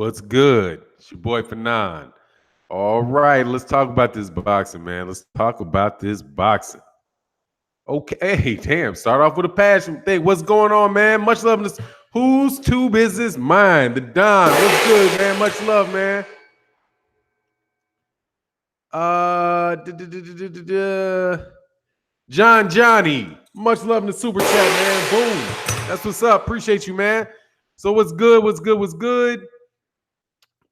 What's good? It's your boy Fannon. All right, let's talk about this boxing, man. Let's talk about this boxing. Okay, hey, damn. Start off with a passion thing. What's going on, man? Much love in this. Whose tube is this? Mine, the Don. What's good, man? Much love, man. Johnny. Much love in the super chat, man. Boom. That's what's up. Appreciate you, man. So what's good? What's good? What's good?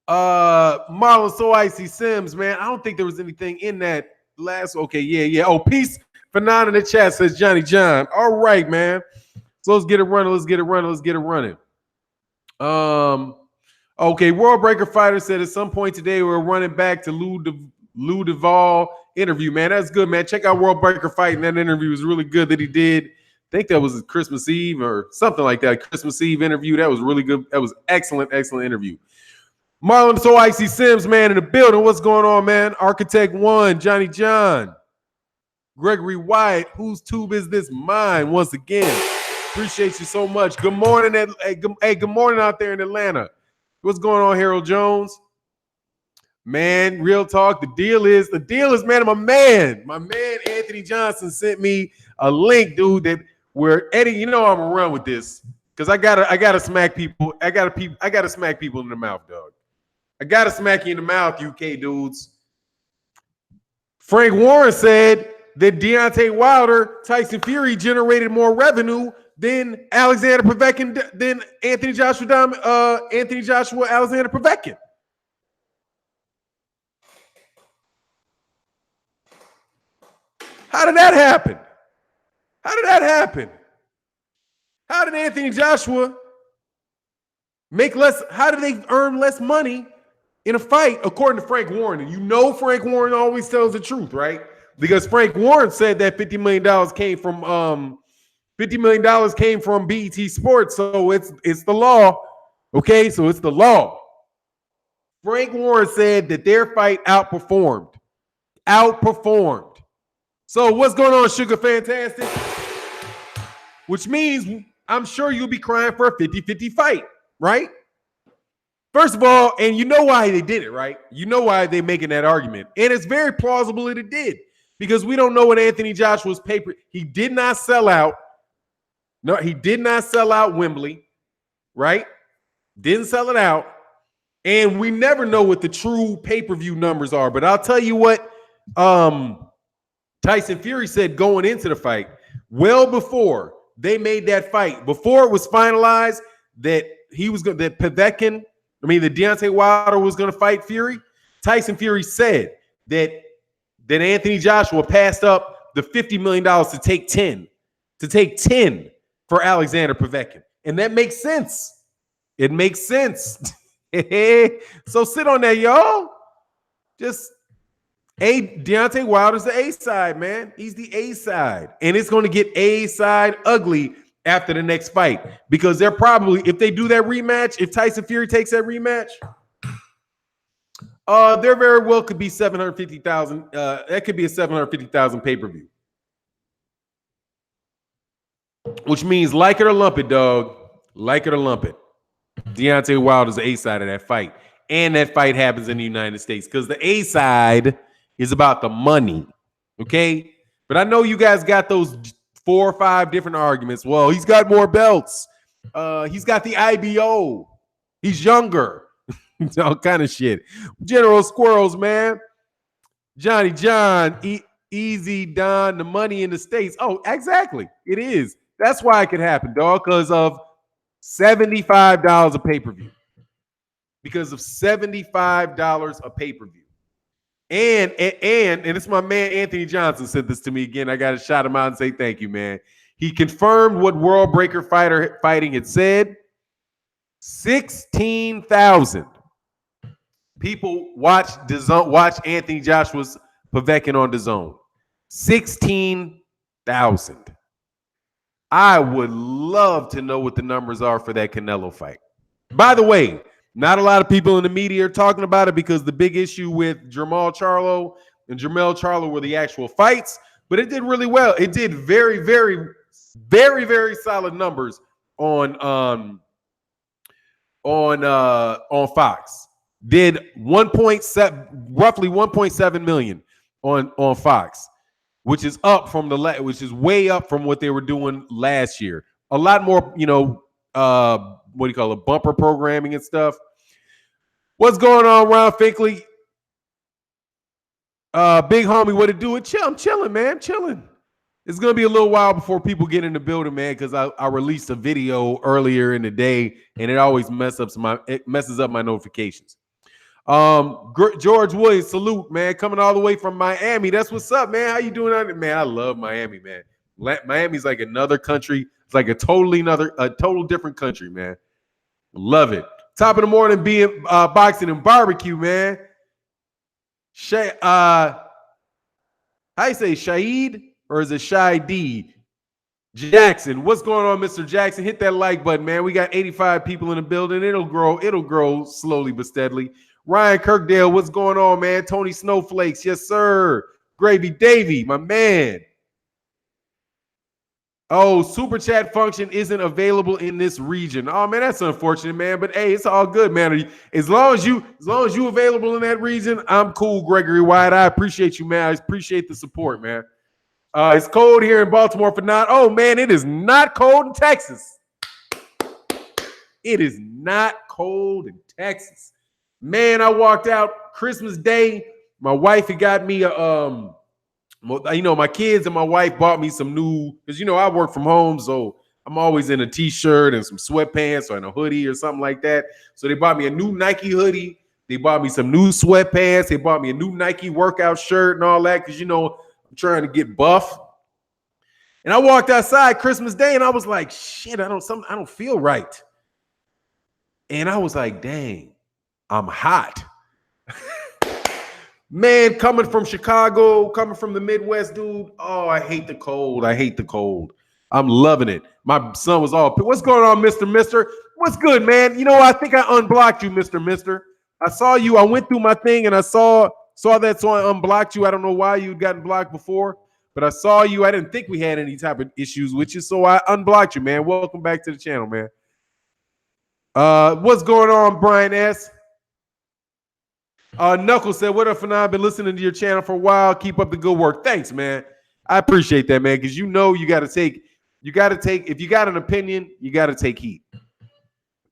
Marlon So Icy Sims, man. I don't think there was anything in that last. Okay, yeah. Oh, peace. Fanon in the chat says Johnny John. All right, man. So let's get it running. Okay. World Breaker Fighter said at some point today we're running back to Lou Duvall interview, man. That's good, man. Check out World Breaker Fight, and that interview was really good that he did. I think that was Christmas Eve or something like that. Christmas Eve interview. That was really good. That was excellent interview. Marlon So Icy Sims, man, in the building. What's going on, man? Architect One, Johnny John, Gregory White. Whose tube is this? Mine, once again. Appreciate you so much. Good morning, good morning out there in Atlanta. What's going on, Harold Jones? Man, real talk. The deal is, man, my man Anthony Johnson sent me a link, dude, that where Eddie, you know I'm gonna run with this because I gotta smack people. I gotta smack people in the mouth, dog. I gotta smack you in the mouth, UK dudes. Frank Warren said that Deontay Wilder, Tyson Fury generated more revenue than Alexander Povetkin, than Anthony Joshua, Alexander Povetkin. How did that happen? How did Anthony Joshua make less? How did they earn less money in a fight, according to Frank Warren? And you know Frank Warren always tells the truth, right? Because Frank Warren said that $50 million came from BET Sports, so it's the law. Okay, so it's the law. Frank Warren said that their fight outperformed. So what's going on, Sugar Fantastic? Which means I'm sure you'll be crying for a 50-50 fight, right? First of all, and you know why they did it, right? You know why they're making that argument. And it's very plausible that it did. Because we don't know what Anthony Joshua's paper. He did not sell out. No, he did not sell out Wembley, right? Didn't sell it out. And we never know what the true pay-per-view numbers are. But I'll tell you what Tyson Fury said going into the fight, well before they made that fight, before it was finalized that Deontay Wilder was going to fight Fury, Tyson Fury said that Anthony Joshua passed up the $50 million to take 10 for Alexander Povetkin. And that makes sense. It makes sense. So sit on that, y'all. Deontay Wilder's the A side, man. He's the A side. And it's going to get A side ugly after the next fight. Because they're probably, if they do that rematch, if Tyson Fury takes that rematch, there very well could be 750,000. That could be a 750,000 pay-per-view. Which means like it or lump it, dog. Like it or lump it. Deontay Wilder's the A side of that fight. And that fight happens in the United States. Because the A side is about the money. Okay? But I know you guys got those 4 or 5 different arguments. Well, he's got more belts. He's got the IBO. He's younger. All kind of shit. General Squirrels, man. Johnny John, Easy Don, the money in the States. Oh, exactly. It is. That's why it could happen, dog, because of $75 a pay-per-view. Because of $75 a pay-per-view. And it's my man Anthony Johnson sent this to me again. I got to shout him out and say thank you, man. He confirmed what World Breaker Fighting had said. 16,000 people watch Anthony Joshua's Povetkin on DAZN. 16,000. I would love to know what the numbers are for that Canelo fight. By the way, not a lot of people in the media are talking about it because the big issue with Jermall Charlo and Jermell Charlo were the actual fights, but it did really well. It did very, very, very, very solid numbers on on Fox. Did 1.7 roughly 1.7 million on Fox, which is up from which is way up from what they were doing last year. A lot more, what do you call it, bumper programming and stuff. What's going on, Ron Finkley? Big homie, what it do? I'm chilling, man. Chilling. It's gonna be a little while before people get in the building, man, because I released a video earlier in the day, and it always messes up my notifications. George Williams, salute, man, coming all the way from Miami. That's what's up, man. How you doing out there, man? I love Miami, man. Miami's like another country. It's like a total different country, man. Love it. Top of the morning, being boxing and barbecue, man. How you say Shahid, or is it Shahid Jackson? What's going on, Mr. Jackson? Hit that like button, man. We got 85 people in the building. It'll grow slowly but steadily. Ryan Kirkdale, what's going on, man? Tony Snowflakes, yes, sir. Gravy Davy, my man. Oh, super chat function isn't available in this region. Oh man, that's unfortunate, man. But hey, it's all good, man. As long as you available in that region, I'm cool, Gregory White. I appreciate you, man. I appreciate the support, man. It's cold here in Baltimore for not. Oh man, it is not cold in Texas. It is not cold in Texas. Man, I walked out Christmas Day. My wife had got me my kids and my wife bought me some new, because I work from home, so I'm always in a t-shirt and some sweatpants or in a hoodie or something like that. So they bought me a new Nike hoodie. They bought me some new sweatpants. They bought me a new Nike workout shirt and all that, because I'm trying to get buff. And I walked outside Christmas Day and I was like, shit, I don't feel right. And I was like, dang, I'm hot. Man, coming from Chicago, coming from the Midwest, dude. Oh, I hate the cold. I'm loving it. My son was all, what's going on, Mr. What's good, man? I think I unblocked you, Mr. I saw you. I went through my thing and I saw that, so I unblocked you. I don't know why you'd gotten blocked before, but I saw you. I didn't think we had any type of issues with you, so I unblocked you, man. Welcome back to the channel, man. What's going on, Brian S.? Knuckles said, what up, Fannon? I've been listening to your channel for a while. Keep up the good work. Thanks, man. I appreciate that, man, because you got to take, if you got an opinion, you got to take heat.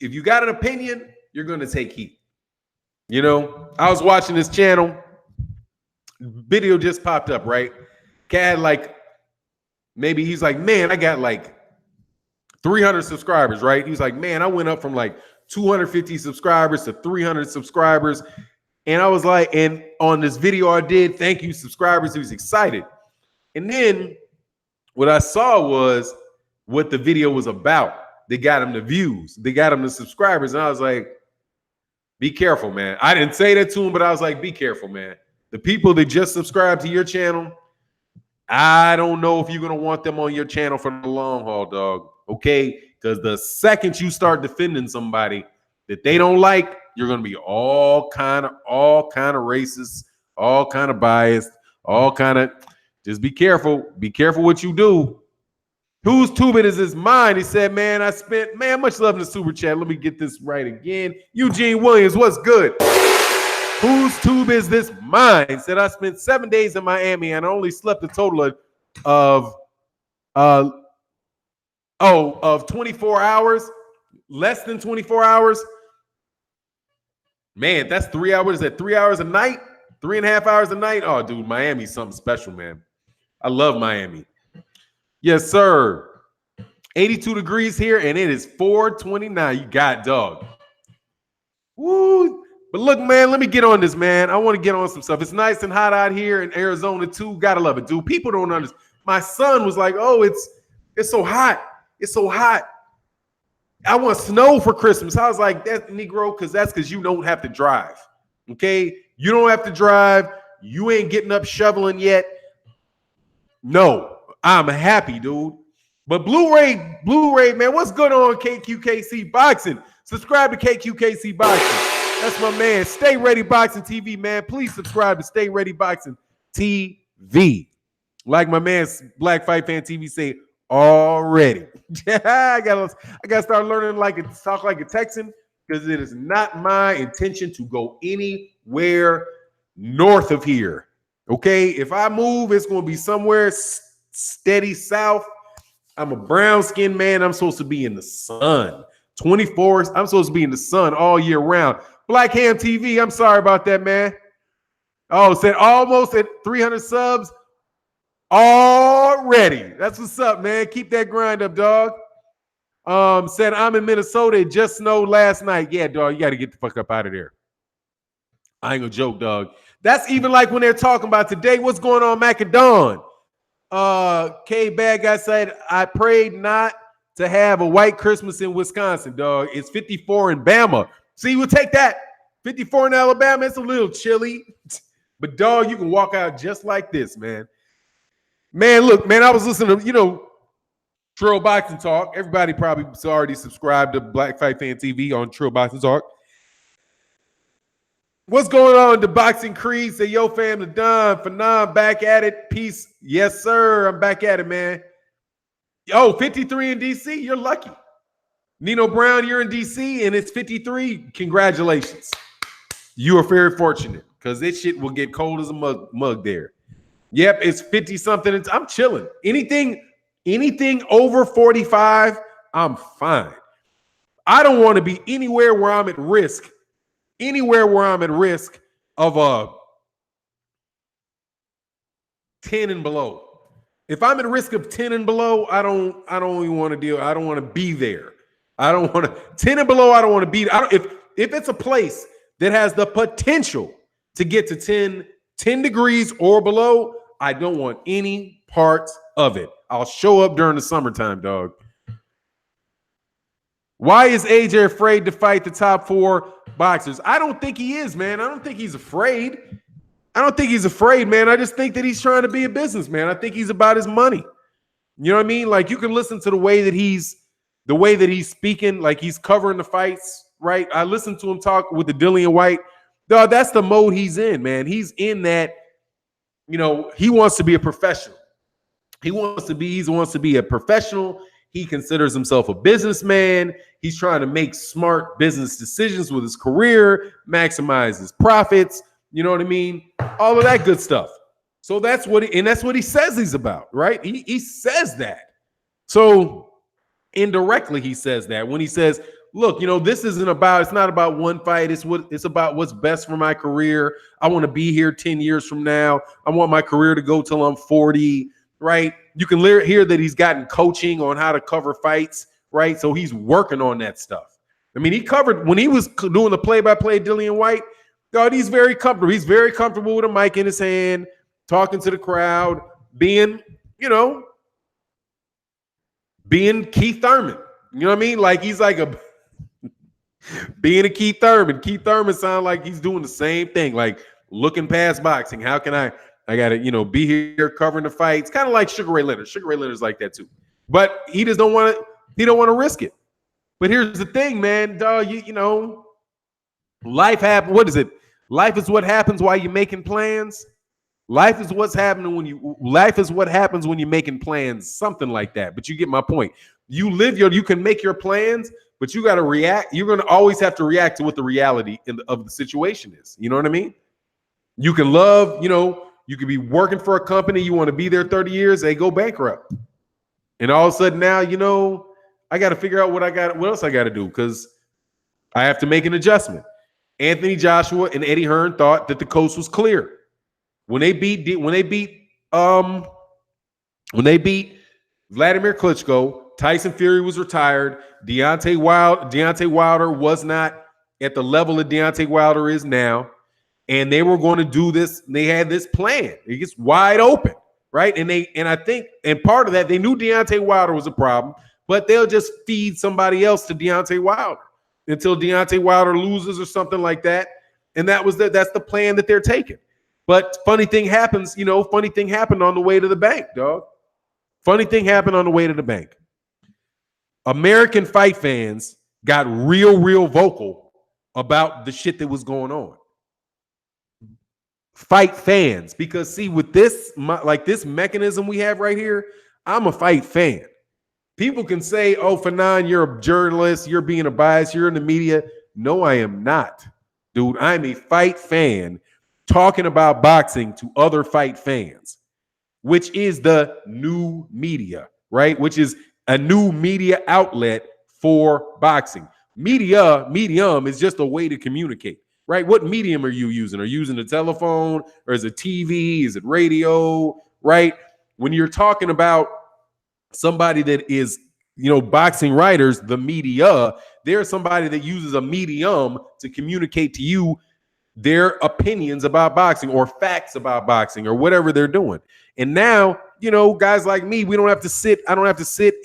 If you got an opinion, you're going to take heat. I was watching this channel. Video just popped up, right? Cat, maybe he's like, man, I got 300 subscribers, right? He was like, man, I went up from 250 subscribers to 300 subscribers. And I was like, and on this video I did, thank you, subscribers. He was excited. And then what I saw was what the video was about. They got him the views. They got him the subscribers. And I was like, be careful, man. I didn't say that to him, but I was like, be careful, man. The people that just subscribe to your channel, I don't know if you're going to want them on your channel for the long haul, dog. Okay? Because the second you start defending somebody that they don't like, you're going to be all kind of racist, all kind of biased, just be careful. Be careful what you do. Whose tube is this? Mine. He said, man, much love in the super chat. Let me get this right again. Eugene Williams, what's good? Whose tube is this? Mine. Said, I spent 7 days in Miami and I only slept a total of 24 hours, less than 24 hours. Man, that's 3 hours. Is that 3 hours a night? 3.5 hours a night? Oh, dude, Miami's something special, man. I love Miami. Yes, sir. 82 degrees here, and it is 4:29. You got it, dog. Woo. But look, man, let me get on this, man. I want to get on some stuff. It's nice and hot out here in Arizona, too. Gotta love it, dude. People don't understand. My son was like, oh, it's so hot. It's so hot. I want snow for Christmas. I was like, that's Negro, because you don't have to drive. Okay? You don't have to drive. You ain't getting up shoveling yet. No, I'm happy, dude. But Blu-ray, man, what's going on, KQKC Boxing? Subscribe to KQKC Boxing. That's my man. Stay Ready Boxing TV, man. Please subscribe to Stay Ready Boxing TV. Like my man Black Fight Fan TV say, already. I gotta start learning talk like a Texan. because it is not my intention to go anywhere north of here. Okay, if I move, it's going to be somewhere steady south. I'm a brown-skinned man. I'm supposed to be in the sun. 24. I'm supposed to be in the sun all year round. Black Ham TV. I'm sorry about that, man. Oh, said almost at 300 subs already. That's what's up, man. Keep that grind up, dog. Said I'm in Minnesota. It just snowed last night. Yeah, dog. You got to get the fuck up out of there. I ain't gonna joke, dog. That's even like when they're talking about today. What's going on, Macadon? K Bad Guy said, I prayed not to have a white Christmas in Wisconsin, dog. It's 54 in Bama. See, we'll take that. 54 in Alabama. It's a little chilly. But, dog, you can walk out just like this, man. Man, look, man, I was listening to, Trill Boxing Talk. Everybody probably already subscribed to Black Fight Fan TV on Trill Boxing Talk. What's going on? The Boxing Creed say, yo, fam, the Don, Fannon, back at it. Peace. Yes, sir. I'm back at it, man. Yo, 53 in D.C., you're lucky. Nino Brown, you're in D.C., and it's 53. Congratulations. You are very fortunate because this shit will get cold as a mug there. Yep, it's 50-something. I'm chilling. Anything over 45, I'm fine. I don't want to be anywhere where I'm at risk. Anywhere where I'm at risk of a 10 and below. If I'm at risk of 10 and below, I don't even want to deal. I don't want to be there. I don't want to 10 and below. I don't want to be. If it's a place that has the potential to get to 10 degrees or below, I don't want any parts of it. I'll show up during the summertime, dog. Why is AJ afraid to fight the top 4 boxers? I don't think he is, man. I don't think he's afraid. Man. I just think that he's trying to be a businessman. I think he's about his money. You know what I mean? Like, you can listen to the way that he's speaking, like he's covering the fights, right? I listened to him talk with the Dillian White. Dog, that's the mode he's in, man. He's in that, he wants to be a professional. He wants to be a professional. He considers himself a businessman. He's trying to make smart business decisions with his career, maximize his profits. You know what I mean? All of that good stuff. So that's what he says he's about, right? He says that. So indirectly, he says that when he says, look, this it's not about one fight. It's about what's best for my career. I want to be here 10 years from now. I want my career to go till I'm 40. Right? You can hear that he's gotten coaching on how to cover fights, right? So he's working on that stuff. I mean, he covered when he was doing the play-by-play Dillian White. God, he's very comfortable. He's very comfortable with a mic in his hand, talking to the crowd, being Keith Thurman. You know what I mean? Like he's like being a Keith Thurman. Keith Thurman sounds like he's doing the same thing, like looking past boxing. How can I got to, be here covering the fights. Kind of like Sugar Ray Leonard. Sugar Ray Leonard's like that too. But he just don't want to, he don't want to risk it. But here's the thing, man. Dog, life happens. What is it? Life is what happens while you're making plans. Life is what happens when you're making plans. Something like that. But you get my point. You can make your plans, but you got to react. You're going to always have to react to what the reality of the situation is. You know what I mean? You can love, you could be working for a company. You want to be there 30 years. They go bankrupt. And all of a sudden now, I got to figure out what else I got to do because I have to make an adjustment. Anthony Joshua and Eddie Hearn thought that the coast was clear. When they beat Vladimir Klitschko, Tyson Fury was retired. Deontay Wilder was not at the level that Deontay Wilder is now. And they were going to do this. They had this plan. It gets wide open, right? And I think part of that, they knew Deontay Wilder was a problem, but they'll just feed somebody else to Deontay Wilder until Deontay Wilder loses or something like that. And that's the plan that they're taking. But funny thing happens, funny thing happened on the way to the bank, dog. Funny thing happened on the way to the bank. American fight fans got real vocal about the shit that was going on. Fight fans, because see, with this mechanism we have right here, I'm a fight fan. People can say, oh, Fannon, you're a journalist, you're being a bias, you're in the media. No, I am not. Dude, I'm a fight fan talking about boxing to other fight fans, which is the new media, right? Which is a new media outlet for boxing. Medium is just a way to communicate, right? What medium are you using? Are you using a telephone, or is it TV? Is it radio, right? When you're talking about somebody that is, boxing writers, the media, there's somebody that uses a medium to communicate to you their opinions about boxing or facts about boxing or whatever they're doing. And now, guys like me, I don't have to sit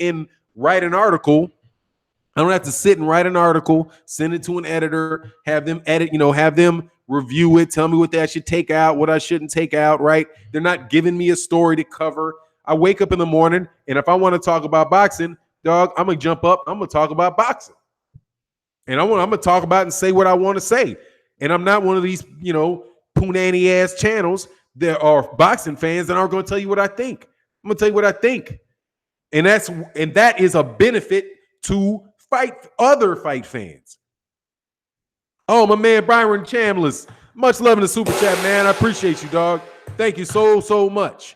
and write an article. I don't have to sit and write an article, send it to an editor, have them edit, have them review it, tell me what I should take out, what I shouldn't take out, right? They're not giving me a story to cover. I wake up in the morning, and if I want to talk about boxing, dog, I'm going to jump up. I'm going to talk about boxing. And I'm going to talk about and say what I want to say. And I'm not one of these, punani ass channels that are boxing fans that aren't going to tell you what I think. I'm going to tell you what I think. And that is a benefit to other fight fans. Oh, my man, Byron Chambliss. Much love in the super chat, man. I appreciate you, dog. Thank you so much.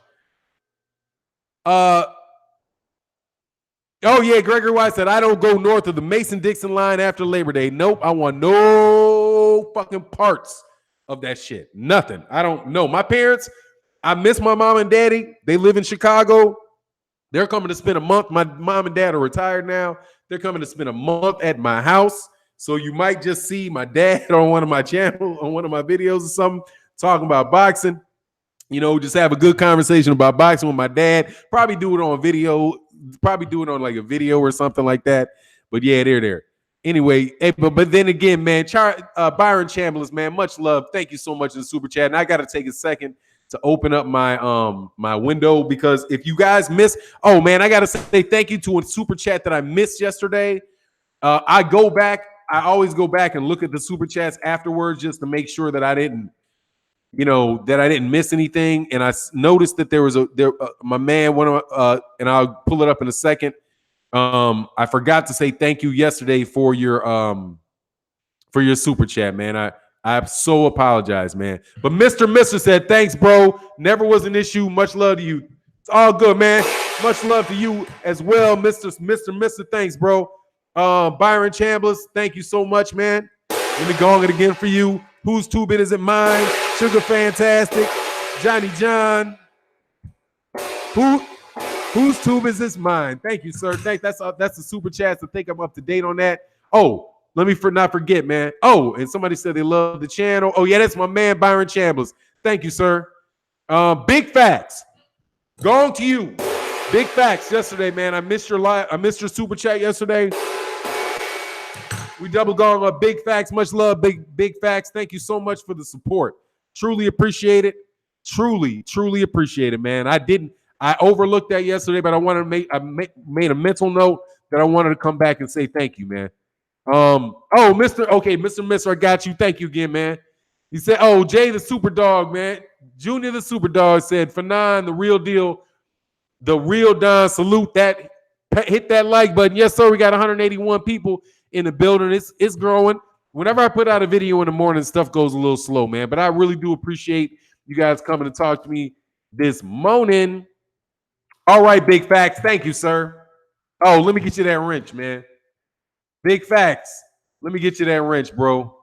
Oh, yeah, Gregory White said, I don't go north of the Mason-Dixon line after Labor Day. Nope, I want no fucking parts of that shit. Nothing. I don't know. My parents, I miss my mom and daddy. They live in Chicago. They're coming to spend a month. My mom and dad are retired now. They're coming to spend a month at my house. So you might just see my dad on one of my channels, on one of my videos or something, talking about boxing. Just have a good conversation about boxing with my dad. Probably do it on video. Probably do it on like a video or something like that. But yeah, they're there. Anyway, but then again, man, Byron Chambliss, man, much love. Thank you so much in the super chat. And I got to take a second to open up my my window, because if you guys miss, oh man, I got to say thank you to a super chat that I missed yesterday. I always go back and look at the super chats afterwards just to make sure that I didn't miss anything. And I noticed that there was my man, and I'll pull it up in a second. I forgot to say thank you yesterday for your super chat, man. I so apologize, man. But Mr. said, thanks, bro. Never was an issue. Much love to you. It's all good, man. Much love to you as well, Mr. Thanks, bro. Byron Chambliss, thank you so much, man. Let me go on it again for you. Whose tubing is it mine? Sugar Fantastic. Johnny John. Whose tube is this mine? Thank you, sir. That's a super chat. So I think I'm up to date on that. Oh, let me not forget, man. Oh, and somebody said they love the channel. Oh, yeah, that's my man, Byron Chambliss. Thank you, sir. Big facts. Going to you. Big facts yesterday, man. I missed your super chat yesterday. We double gone on big facts. Much love, big facts. Thank you so much for the support. Truly appreciate it. Truly appreciate it, man. I overlooked that yesterday, but I made a mental note that I wanted to come back and say thank you, man. Mr. I got you. Thank you again, man. He said, oh, Jay the Super Dog, man. Junior the Super Dog said, Fannon, the real deal, the real Don, salute that. Hit that like button. Yes, sir. We got 181 people in the building. It's growing. Whenever I put out a video in the morning, stuff goes a little slow, man. But I really do appreciate you guys coming to talk to me this morning. All right, big facts. Thank you, sir. Oh, let me get you that wrench, man. Big facts. Let me get you that wrench, bro.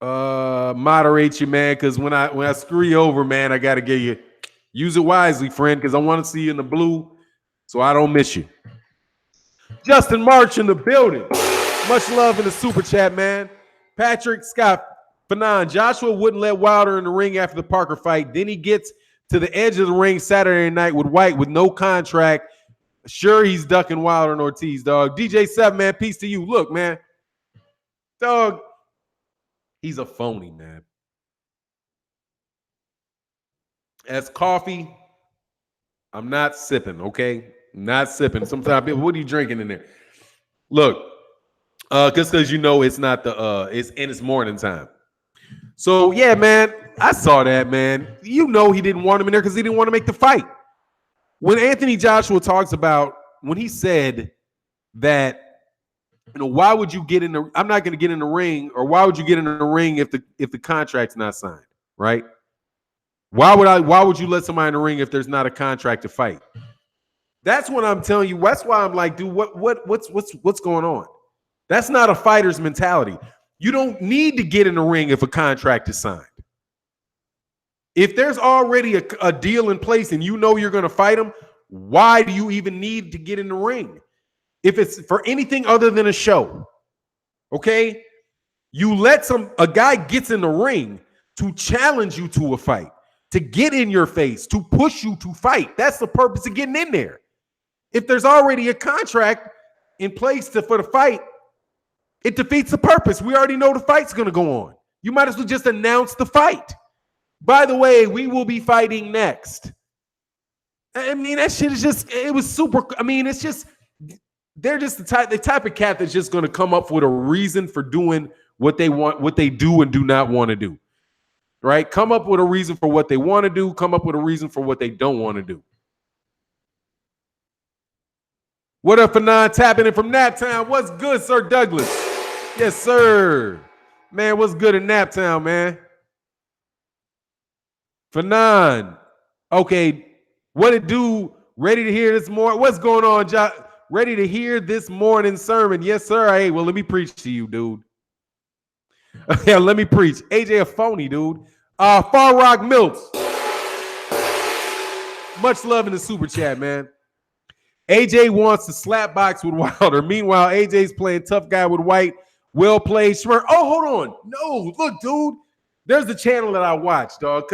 Moderate you, man, because when I screw you over, man, I gotta get you. Use it wisely, friend, because I want to see you in the blue, so I don't miss you. Justin March in the building. Much love in the super chat, man. Patrick Scott, Fannon. Joshua wouldn't let Wilder in the ring after the Parker fight. Then he gets to the edge of the ring Saturday night with White with no contract. Sure, he's ducking Wilder and Ortiz, dog. DJ7, man, peace to you. Look, man, dog, he's a phony, man. As coffee, I'm not sipping, okay? Not sipping. Sometimes people, what are you drinking in there? Look, just because it's not it's morning time. So yeah, man, I saw that, man. He didn't want him in there because he didn't want to make the fight. When Anthony Joshua talks about when he said that why would you get in the? I'm not going to get in the ring, or why would you get in the ring if the contract's not signed, right? Why would you let somebody in the ring if there's not a contract to fight? That's what I'm telling you. That's why I'm like, dude, what's going on? That's not a fighter's mentality. You don't need to get in the ring if a contract is signed. If there's already a deal in place and you know you're going to fight him, why do you even need to get in the ring? If it's for anything other than a show, okay? You let a guy gets in the ring to challenge you to a fight, to get in your face, to push you to fight. That's the purpose of getting in there. If there's already a contract in place for the fight, it defeats the purpose. We already know the fight's going to go on. You might as well just announce the fight. By the way, we will be fighting next. I mean, that shit is just, it was super. I mean, it's just, they're just the type of cat that's just going to come up with a reason for doing what they want, what they do and do not want to do. Right? Come up with a reason for what they want to do. Come up with a reason for what they don't want to do. What up, Fannon? Tapping in from Naptown. What's good, Sir Douglas? Yes, sir. Man, what's good in Naptown, man? Fannon. Okay, what it do? Ready to hear this morning? What's going on, John? Ready to hear this morning sermon? Yes, sir. Hey, well, let me preach to you, dude. Yeah, let me preach. AJ a phony, dude. Far Rock Milks. Much love in the super chat, man. AJ wants to slap box with Wilder. Meanwhile, AJ's playing tough guy with White. Well played, Schmer. Oh, hold on. No, look, dude. There's the channel that I watch, dog.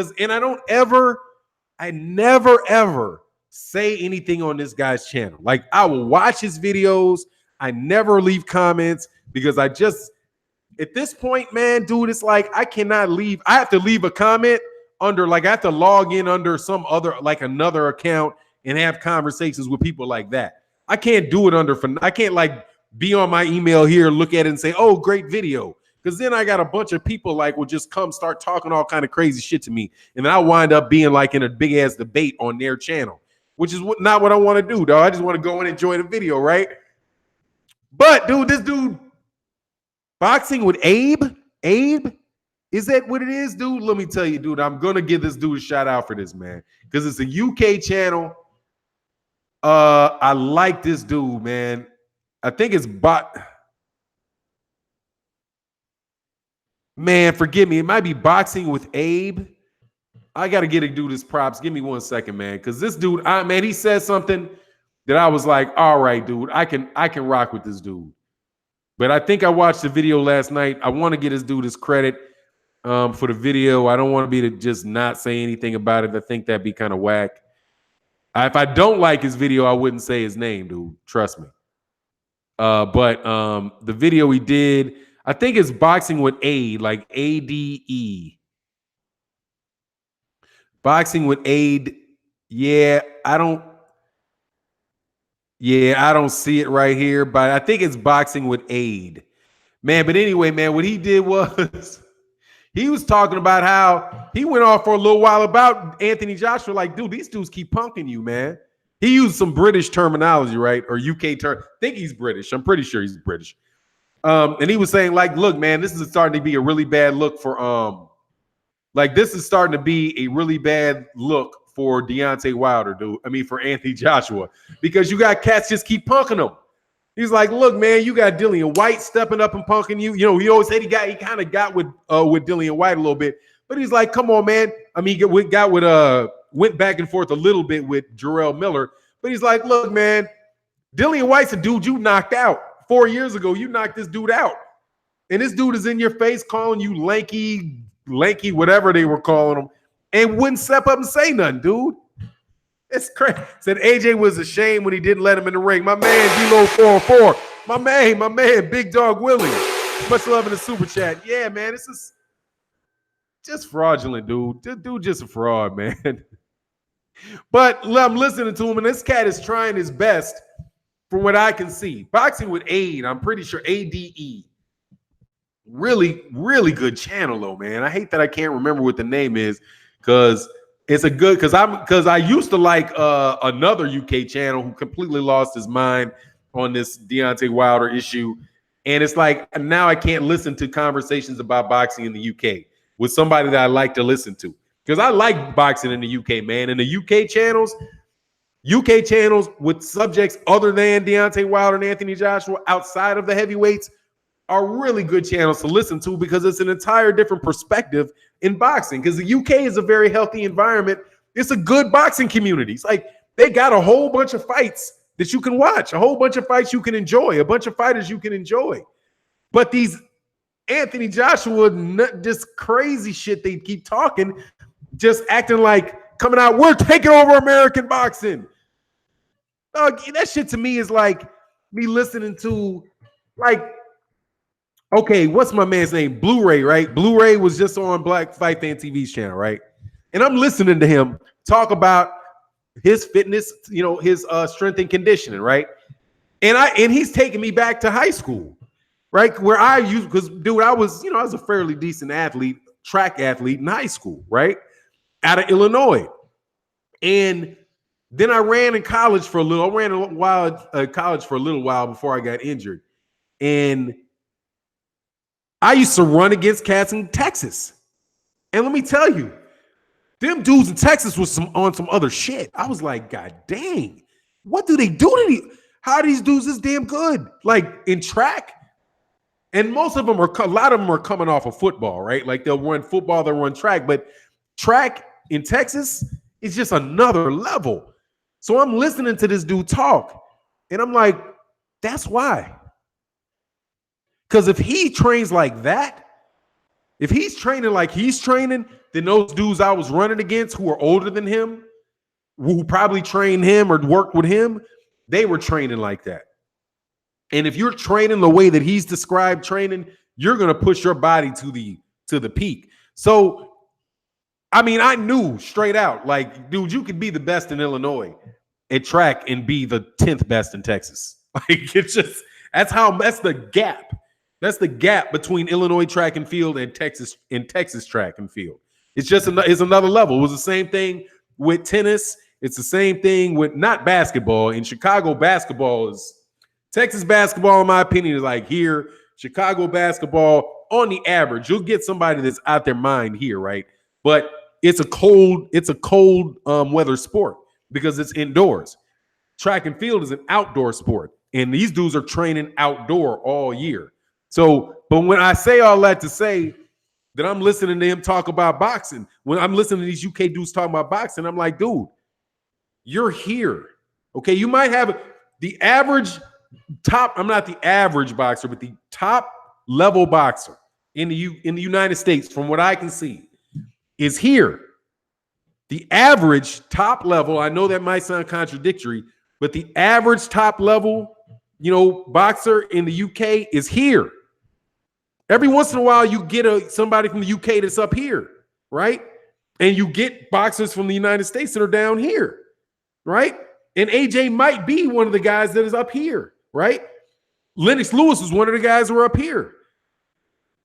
I never, ever say anything on this guy's channel. Like, I will watch his videos. I never leave comments because at this point, man, dude, it's like I cannot leave. I have to leave a comment under, like, I have to log in under some other, like, another account and have conversations with people like that. I can't do it I can't, like, be on my email here, look at it and say, oh, great video. Because then I got a bunch of people like will just come start talking all kind of crazy shit to me. And then I wind up being like in a big ass debate on their channel, which is not what I want to do, dog. I just want to go and enjoy the video, right? But, dude, this dude boxing with Abe? Is that what it is, dude? Let me tell you, dude, I'm going to give this dude a shout out for this, man. Because it's a UK channel. I like this dude, man. I think it's Man, forgive me. It might be Boxing with Abe. I got to get a dude his props. Give me 1 second, man. Because this dude, man, he said something that I was like, all right, dude, I can rock with this dude. But I think I watched the video last night. I want to get this dude his credit for the video. I don't want to be to just not say anything about it. I think that'd be kind of whack. If I don't like his video, I wouldn't say his name, dude. Trust me. But the video he did, I think it's Boxing with Ade, like ADE. Boxing with Ade. Yeah, I don't see it right here, but I think it's Boxing with Ade. Man, but anyway, man, what he did was he was talking about how he went off for a little while about Anthony Joshua. Like, dude, these dudes keep punking you, man. He used some British terminology, right? Or UK term. I think he's British. I'm pretty sure he's British. And he was saying, like, look, man, this is starting to be a really bad look for this is starting to be a really bad look for Deontay Wilder, dude. I mean, for Anthony Joshua, because you got cats just keep punking him. He's like, look, man, you got Dillian White stepping up and punking you. You know, he always said he kind of got with Dillian White a little bit, but he's like, come on, man. I mean, went back and forth a little bit with Jarrell Miller, but he's like, look, man, Dillian White's a dude you knocked out 4 years ago. You knocked this dude out, and this dude is in your face calling you lanky, whatever they were calling him, and wouldn't step up and say nothing, dude. It's crazy. Said AJ was ashamed when he didn't let him in the ring. My man, D-Lo 404. My man, Big Dog Willie. Much love in the super chat. Yeah, man, this is just fraudulent, dude. This dude just a fraud, man. But I'm listening to him, and this cat is trying his best from what I can see. Boxing with Ade, I'm pretty sure ADE. Really, really good channel, though, man. I hate that I can't remember what the name is because it's a good because I used to like another UK channel who completely lost his mind on this Deontay Wilder issue. And it's like now I can't listen to conversations about boxing in the UK with somebody that I like to listen to. Because I like boxing in the UK, man. And the UK channels with subjects other than Deontay Wilder and Anthony Joshua outside of the heavyweights are really good channels to listen to because it's an entire different perspective in boxing. Because the UK is a very healthy environment. It's a good boxing community. It's like they got a whole bunch of fights that you can watch, a whole bunch of fights you can enjoy, a bunch of fighters you can enjoy. But these Anthony Joshua, just crazy shit they keep talking, just acting like coming out, we're taking over American boxing. That shit to me is like me listening to, like, okay, what's my man's name? Blu-ray, right? Blu-ray was just on Black Fight Fan TV's channel, right? And I'm listening to him talk about his fitness, his strength and conditioning, right? And he's taking me back to high school, right? Where I used, because dude, I was a fairly decent athlete, track athlete in high school, right? Out of Illinois. And then I ran in college for a little. I ran college for a little while before I got injured. And I used to run against cats in Texas. And let me tell you, them dudes in Texas was on some other shit. I was like, God dang, what do they do to these? How are these dudes this damn good? Like in track? And most of them a lot of them are coming off of football, right? Like they'll run football, they'll run track. But track in Texas is just another level. So I'm listening to this dude talk, and I'm like, that's why. Because if he trains like that, if he's training like he's training, then those dudes I was running against who are older than him, who probably trained him or worked with him, they were training like that. And if you're training the way that he's described training, you're going to push your body to the peak. So, I mean, I knew straight out, like, dude, you could be the best in Illinois at track and be the 10th best in Texas. Like, it's just, that's the gap. That's the gap between Illinois track and field and Texas track and field. It's just it's another level. It was the same thing with tennis. It's the same thing with not basketball. In Chicago, Texas basketball, in my opinion, is like here. Chicago basketball, on the average, you'll get somebody that's out their mind here, right? But it's a cold weather sport because it's indoors. Track and field is an outdoor sport, and these dudes are training outdoor all year. So, but when I say all that to say that I'm listening to him talk about boxing, when I'm listening to these UK dudes talking about boxing, I'm like, dude, you're here. Okay, you might have the average top. I'm not the average boxer, but the top level boxer in the United States, from what I can see, is here. The average top level, I know that might sound contradictory, but the average top level, boxer in the UK is here. Every once in a while, you get somebody from the UK that's up here, right? And you get boxers from the United States that are down here, right? And AJ might be one of the guys that is up here, right? Lennox Lewis was one of the guys who are up here.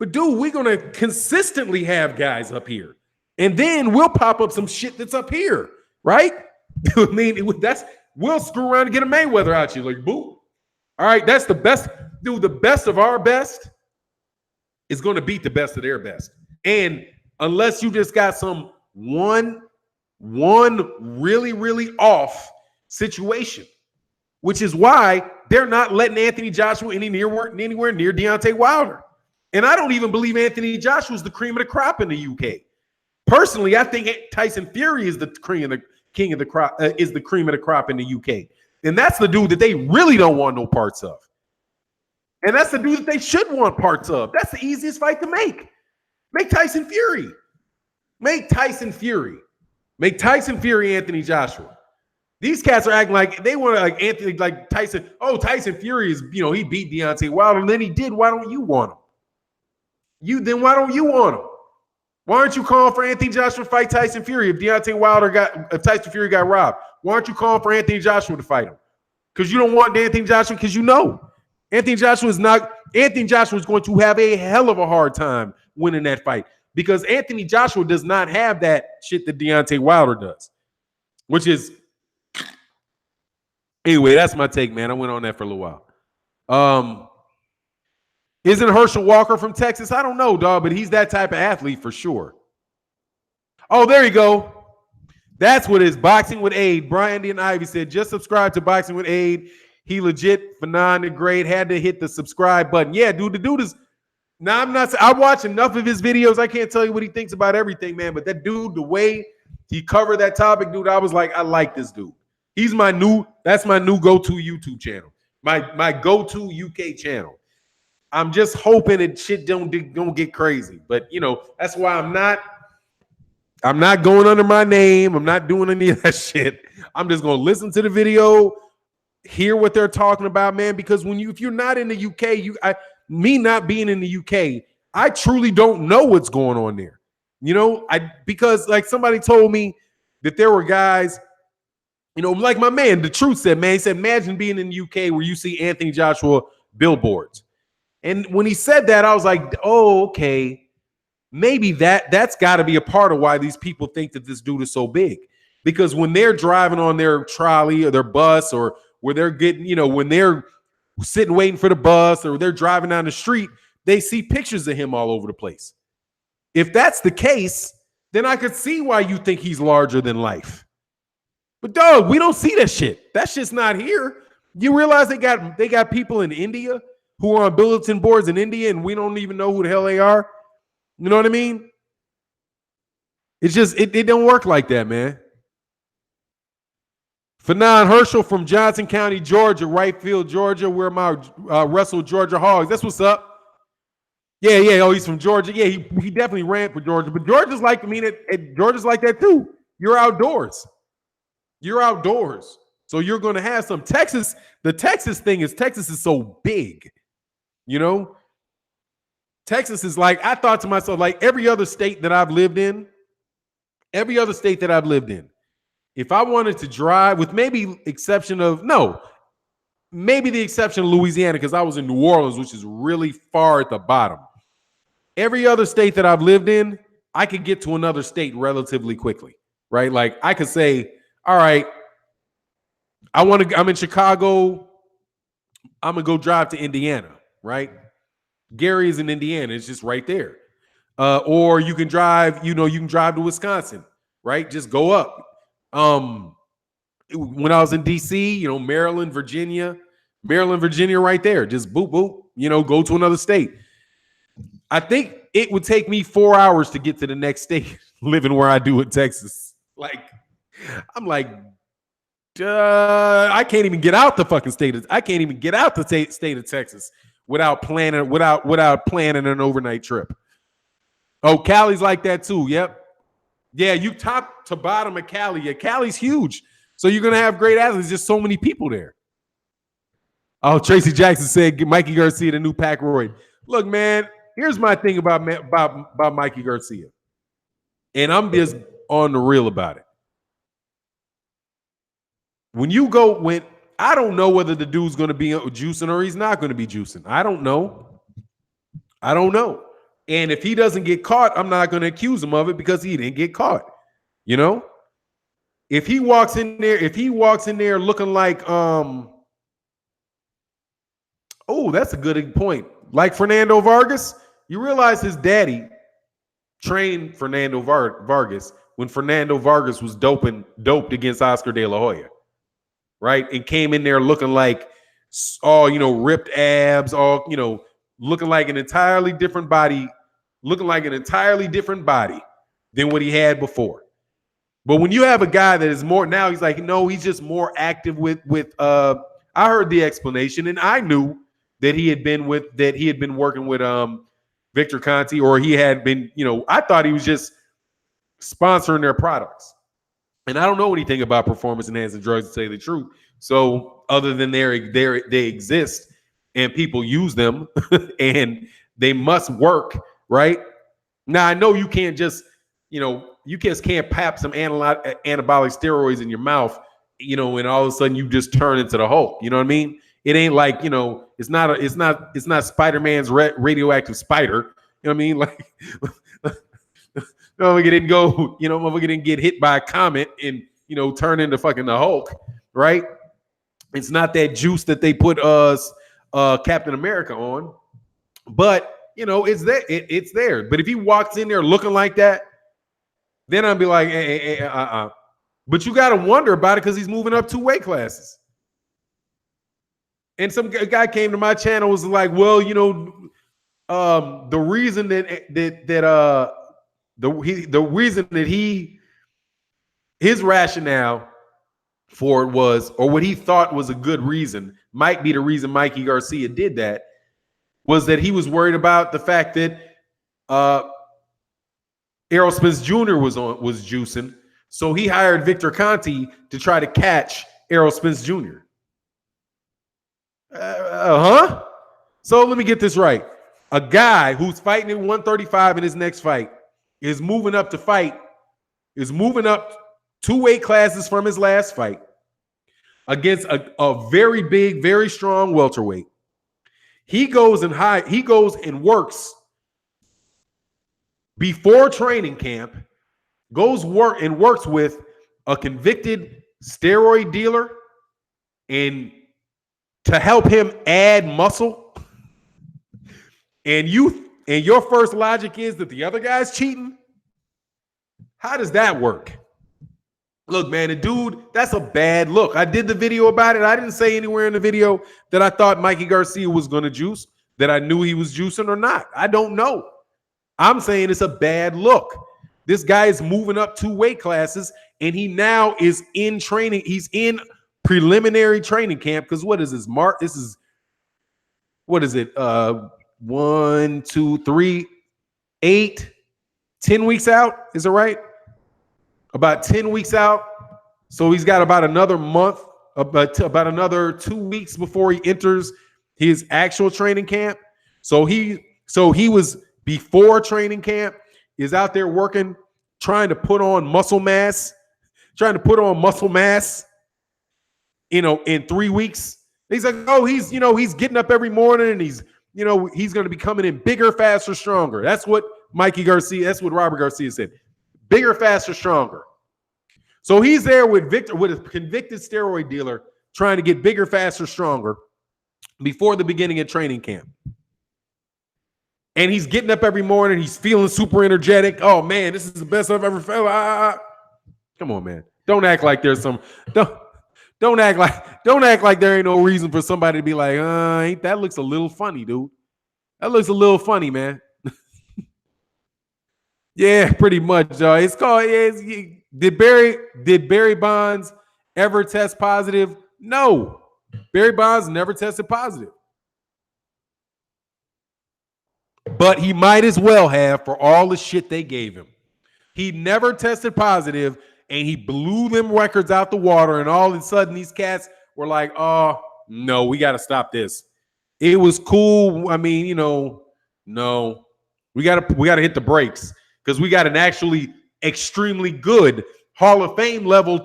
But dude, we're going to consistently have guys up here. And then we'll pop up some shit that's up here, right? I mean, we'll screw around and get a Mayweather out you. Like, boo. All right, that's the best. Dude, the best of our best is going to beat the best of their best. And unless you just got some one really, really off situation, which is why they're not letting Anthony Joshua anywhere near Deontay Wilder. And I don't even believe Anthony Joshua is the cream of the crop in the UK. Personally, I think Tyson Fury is the cream of the crop in the UK. And that's the dude that they really don't want no parts of. And that's the dude that they should want parts of. That's the easiest fight to make. Make Tyson Fury. Make Tyson Fury, Anthony Joshua. These cats are acting like they want to like Anthony, like Tyson. Oh, Tyson Fury is, he beat Deontay Wilder, and then he did. Why don't you want him? Why don't you want him? Why aren't you calling for Anthony Joshua to fight Tyson Fury if Tyson Fury got robbed? Why aren't you calling for Anthony Joshua to fight him? Because you don't want Anthony Joshua, because Anthony Joshua is going to have a hell of a hard time winning that fight, because Anthony Joshua does not have that shit that Deontay Wilder does, which is, anyway, that's my take, man. I went on that for a little while. Isn't Herschel Walker from Texas? I don't know, dog, but he's that type of athlete for sure. Oh, there you go. That's what it is. Boxing with Aid. Brian and Ivy said, just subscribe to Boxing with Aid. He legit, Fannon the Great, had to hit the subscribe button. Yeah, dude, the dude is. Now, I watch enough of his videos. I can't tell you what he thinks about everything, man. But that dude, the way he covered that topic, dude, I was like, I like this dude. That's my new go-to YouTube channel. My go-to UK channel. I'm just hoping that shit don't get crazy. But, that's why I'm not going under my name. I'm not doing any of that shit. I'm just going to listen to the video, hear what they're talking about, man. Because if you're not in the UK, me not being in the UK, I truly don't know what's going on there. Because like somebody told me that there were guys, like my man, the truth said, man, he said, imagine being in the UK where you see Anthony Joshua billboards. And when he said that, I was like, oh, okay. Maybe that's got to be a part of why these people think that this dude is so big. Because when they're driving on their trolley or their bus, or where they're getting, when they're sitting waiting for the bus, or they're driving down the street, they see pictures of him all over the place. If that's the case, then I could see why you think he's larger than life. But dog, we don't see that shit. That shit's not here. You realize they got people in India who are on bulletin boards in India, and we don't even know who the hell they are. You know what I mean? It's just, it don't work like that, man. Fannon Herschel from Johnson County, Georgia, right field, Georgia, where my Russell Georgia Hogs. That's what's up. Yeah. Oh, he's from Georgia. Yeah, he definitely ran for Georgia. But Georgia's like, Georgia's like that too. You're outdoors. So you're going to have some Texas. The Texas thing is, Texas is so big, Texas is like, I thought to myself, like every other state that I've lived in, if I wanted to drive, with maybe the exception of Louisiana, because I was in New Orleans, which is really far at the bottom. Every other state that I've lived in, I could get to another state relatively quickly, right? Like I could say, all right, I'm in Chicago, I'm gonna go drive to Indiana, right? Gary is in Indiana. It's just right there. Or you can drive, to Wisconsin, right? Just go up. When I was in DC, Maryland, Virginia right there. Just boop, boop, go to another state. I think it would take me 4 hours to get to the next state living where I do in Texas. Like, I'm like, I can't even get out the fucking state. I can't even get out the state of Texas without planning an overnight trip. Oh, Cali's like that too. Yep. Yeah, you top to bottom of Cali. Yeah, Cali's huge. So you're going to have great athletes. There's just so many people there. Oh, Tracy Jackson said Mikey Garcia, the new Pacroid. Look, man, here's my thing about Mikey Garcia. And I'm just on the real about it. I don't know whether the dude's going to be juicing or he's not going to be juicing. I don't know. And if he doesn't get caught, I'm not going to accuse him of it because he didn't get caught. If he walks in there looking like, oh, that's a good point. Like Fernando Vargas, you realize his daddy trained Fernando Vargas when Fernando Vargas was doped against Oscar De La Hoya. Right? And came in there looking like ripped abs, looking like an entirely different body than what he had before. But when you have a guy that is more, now he's like, no, he's just more active with I heard the explanation, and I knew that he had been working with Victor Conte, or he had been, I thought he was just sponsoring their products. And I don't know anything about performance enhancing drugs, to say the truth. So other than they exist and people use them and they must work, right? Now, I know you can't just, you just can't pap some anabolic steroids in your mouth, and all of a sudden you just turn into the Hulk. You know what I mean? It ain't like, it's not Spider-Man's radioactive spider. You know what I mean? Like, motherfucker didn't go, motherfucker didn't get hit by a comet and, turn into fucking the Hulk, right? It's not that juice that they put Captain America on. But it's there. It's there. But if he walks in there looking like that, then I'd be like, But you got to wonder about it because he's moving up 2 weight classes. And some guy came to my channel was like, well, the reason his rationale for it was, or what he thought was a good reason, might be the reason Mikey Garcia did that, was that he was worried about the fact that Errol Spence Jr. was juicing, so he hired Victor Conte to try to catch Errol Spence Jr. So let me get this right. A guy who's fighting at 135 in his next fight is moving up 2 weight classes from his last fight against a very big, very strong welterweight. He goes and works before training camp, works with a convicted steroid dealer and to help him add muscle. And your first logic is that the other guy's cheating. How does that work? Look, man, the dude, that's a bad look. I did the video about it. I didn't say anywhere in the video that I thought Mikey Garcia was going to juice, that I knew he was juicing or not. I don't know. I'm saying it's a bad look. This guy is moving up 2 weight classes, and he now is in training. He's in preliminary training camp because what is this? What is it? 1, 2, 3, 8, 10 weeks out. Is it right? About 10 weeks out. So he's got about another month, about another 2 weeks before he enters his actual training camp. So he was before training camp, is out there working, trying to put on muscle mass, in 3 weeks. He's like, oh, he's getting up every morning and he's going to be coming in bigger, faster, stronger. That's what Robert Garcia said. Bigger, faster, stronger. So he's there with a convicted steroid dealer, trying to get bigger, faster, stronger before the beginning of training camp. And he's getting up every morning. He's feeling super energetic. Oh man, this is the best I've ever felt. Come on, man. Don't act like there's some. Don't act like there ain't no reason for somebody to be like, that looks a little funny, dude. That looks a little funny, man. Yeah, pretty much. It's called. Did Barry Bonds ever test positive? No, Barry Bonds never tested positive. But he might as well have for all the shit they gave him. He never tested positive, and he blew them records out the water. And all of a sudden, these cats were like, "Oh no, we got to stop this." It was cool. I mean, no, we got to hit the brakes because we got an actually extremely good Hall of Fame level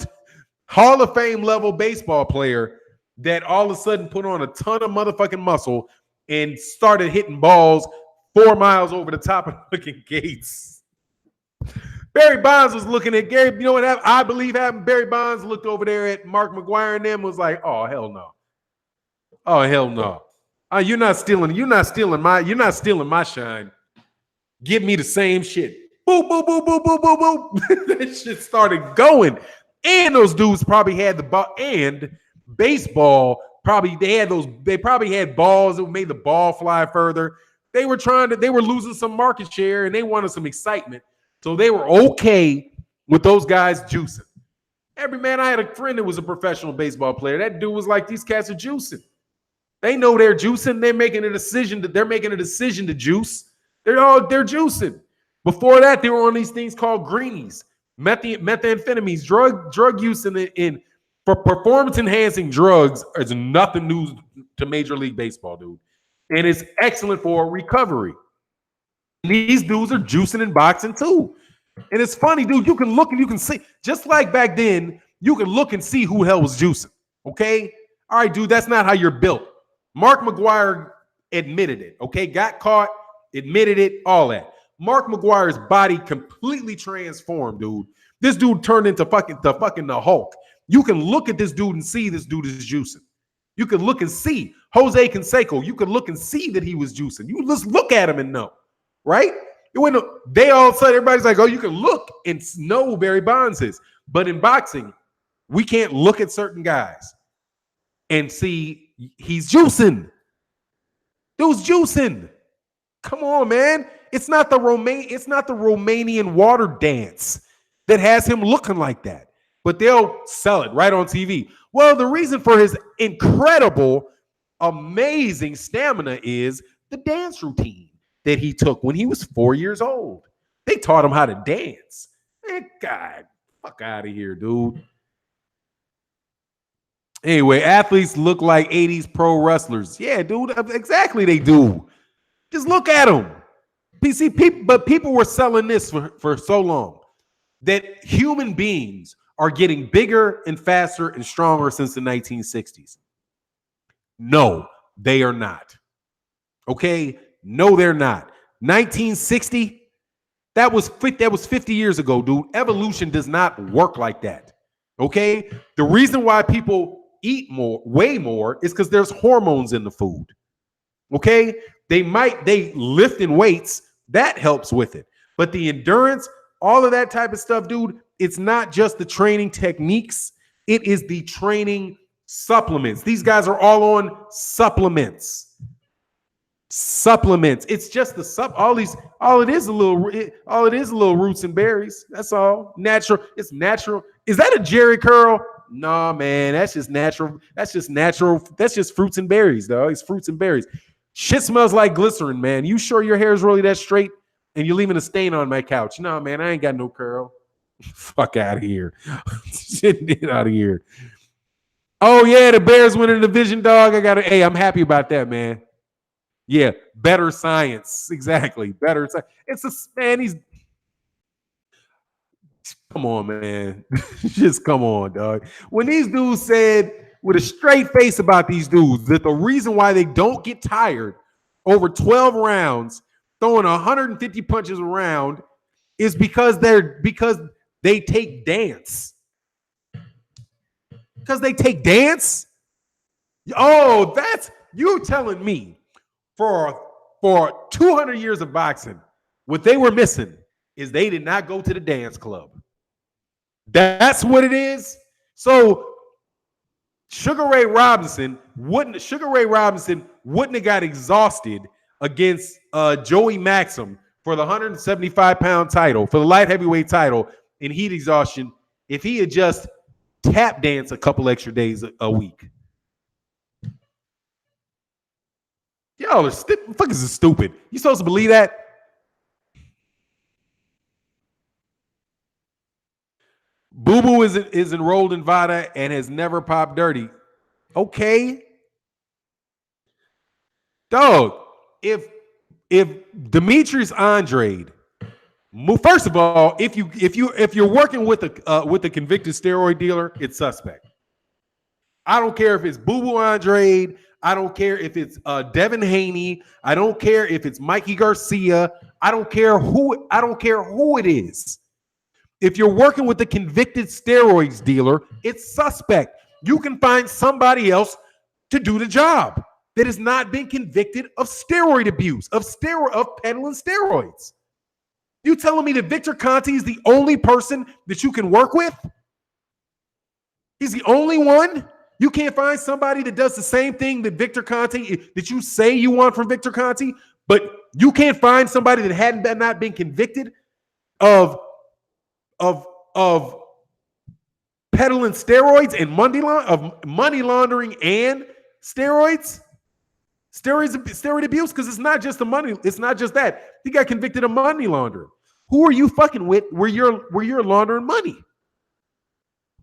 baseball player that all of a sudden put on a ton of motherfucking muscle and started hitting balls 4 miles over the top of fucking gates. Barry Bonds was looking at Gary. You know what I believe happened? Barry Bonds looked over there at Mark McGwire and them, was like, "Oh hell no! Oh hell no! You're not stealing my shine. Give me the same shit." Boop boop boop boop boop boop boop. That shit started going, and those dudes probably had the ball. And baseball they probably had balls that made the ball fly further. They were losing some market share and they wanted some excitement. So they were okay with those guys juicing. I had a friend that was a professional baseball player. That dude was like, these cats are juicing. They know they're juicing. They're making a decision to juice. They're juicing. Before that, they were on these things called greenies, methamphetamines, drug use for performance enhancing drugs is nothing new to Major League Baseball, dude. And it's excellent for recovery. These dudes are juicing and boxing too. And it's funny, dude. You can look and you can see, just like back then, you can look and see who the hell was juicing. Okay? All right, dude, that's not how you're built. Mark McGwire admitted it. Okay? Got caught, admitted it, all that. Mark McGwire's body completely transformed, dude. This dude turned into the Hulk. You can look at this dude and see this dude is juicing. You could look and see. Jose Canseco, you could look and see that he was juicing. You just look at him and know, right? When they all of a sudden, everybody's like, oh, you can look and know who Barry Bonds is. But in boxing, we can't look at certain guys and see he's juicing. Dude's juicing. Come on, man. It's not the Romanian water dance that has him looking like that. But they'll sell it right on TV. Well, the reason for his incredible, amazing stamina is the dance routine that he took when he was 4 years old. They taught him how to dance. Man, God, fuck out of here, dude. Anyway, athletes look like 80s pro wrestlers. Yeah, dude, exactly they do. Just look at them. But people were selling this for so long that human beings are getting bigger and faster and stronger since the 1960s. No, they are not. Okay? No, they're not. 1960, that was 50 years ago, dude. Evolution does not work like that. Okay? The reason why people eat way more, is because there's hormones in the food. Okay? They lifting weights, that helps with it. But the endurance, all of that type of stuff, dude, it's not just the training techniques, it is the training supplements. These guys are all on supplements. It's just all it is a little roots and berries. That's all. Natural. It's natural. Is that a Jerry curl? No, man, that's just natural. That's just fruits and berries, dog. It's fruits and berries. Shit smells like glycerin, man. You sure your hair is really that straight and you're leaving a stain on my couch? No, man, I ain't got no curl. Fuck out of here. Get out of here. Oh, yeah, the Bears winning the division, dog. I'm happy about that, man. Yeah, better science. Exactly. Better science. Come on, man. Just come on, dog. When these dudes said with a straight face about these dudes that the reason why they don't get tired over 12 rounds, throwing 150 punches around, is because they take dance. Because they take dance? Oh, you're telling me for 200 years of boxing, what they were missing is they did not go to the dance club. That's what it is. So Sugar Ray Robinson wouldn't have got exhausted against Joey Maxim for the 175-pound title, for the light heavyweight title in heat exhaustion, if he had just tap danced a couple extra days a week. Y'all are fuckers is stupid. You supposed to believe that? Boo Boo is enrolled in VADA and has never popped dirty. Okay. Dog, if Demetrius Andrade, first of all, if you're working with a convicted steroid dealer, it's suspect. I don't care if it's Boo Boo Andrade. I don't care if it's Devin Haney. I don't care if it's Mikey Garcia. I don't care who it is. If you're working with a convicted steroids dealer, it's suspect. You can find somebody else to do the job that has not been convicted of steroid abuse, of peddling steroids. You telling me that Victor Conte is the only person that you can work with? He's the only one? You can't find somebody that does the same thing that Victor Conte, that you say you want from Victor Conte, but you can't find somebody that not been convicted of peddling steroids and money laundering and steroid abuse, because it's not just the money. It's not just that. He got convicted of money laundering. Who are you fucking with where you're laundering money?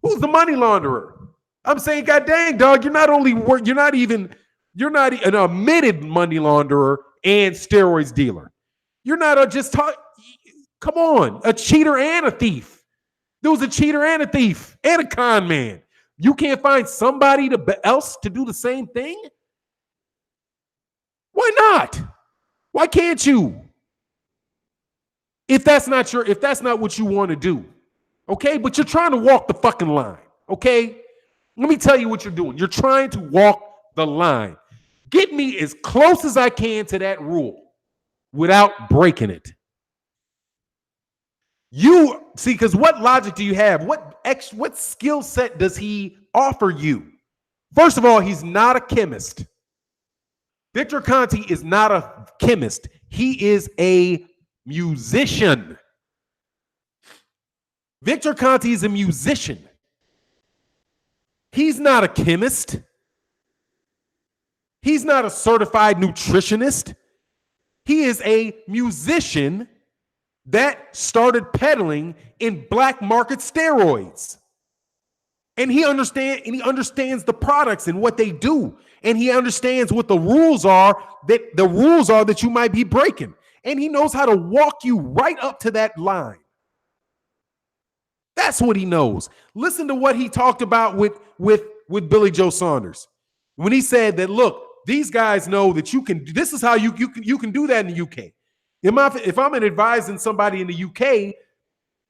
Who's the money launderer? I'm saying, God dang, dog, you're not an admitted money launderer and steroids dealer. You're not come on, a cheater and a thief. There was a cheater and a thief and a con man. You can't find somebody else to do the same thing? Why not? Why can't you? If that's not what you want to do, okay? But you're trying to walk the fucking line, okay? Let me tell you what you're doing. You're trying to walk the line. Get me as close as I can to that rule without breaking it. You see, because what logic do you have? What skill set does he offer you? First of all, he's not a chemist. Victor Conte is not a chemist. He is a musician. Victor Conte is a musician. He's not a chemist. He's not a certified nutritionist. He is a musician that started peddling in black market steroids. And he understands the products and what they do. And he understands what the rules are that you might be breaking. And he knows how to walk you right up to that line. That's what he knows. Listen to what he talked about with Billy Joe Saunders. When he said that, look, these guys know that this is how you can do that in the UK. If I'm advising somebody in the UK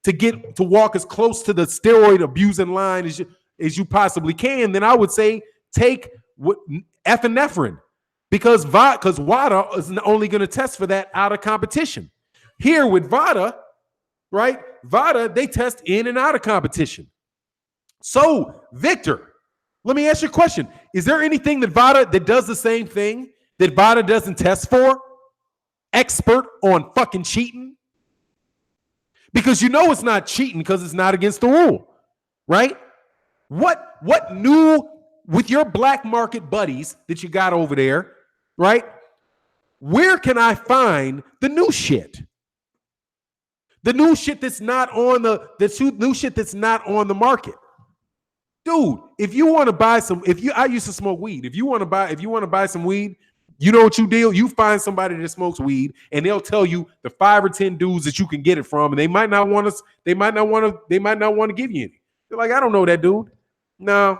to walk as close to the steroid abusing line as you possibly can, then I would say take epinephrine because WADA is only going to test for that out of competition. Here with VADA, right? VADA, they test in and out of competition. So, Victor, let me ask you a question. Is there anything that VADA that does the same thing that VADA doesn't test for? Expert on fucking cheating? Because you know it's not cheating because it's not against the rule, right? What new with your black market buddies that you got over there, right? Where can I find the new shit? The new shit that's not on new shit that's not on the market. Dude, if you want to buy I used to smoke weed. If you want to buy some weed, you know what you do? You find somebody that smokes weed, and they'll tell you the 5 or 10 dudes that you can get it from, and they might not want to give you any. They're like, I don't know that dude. No.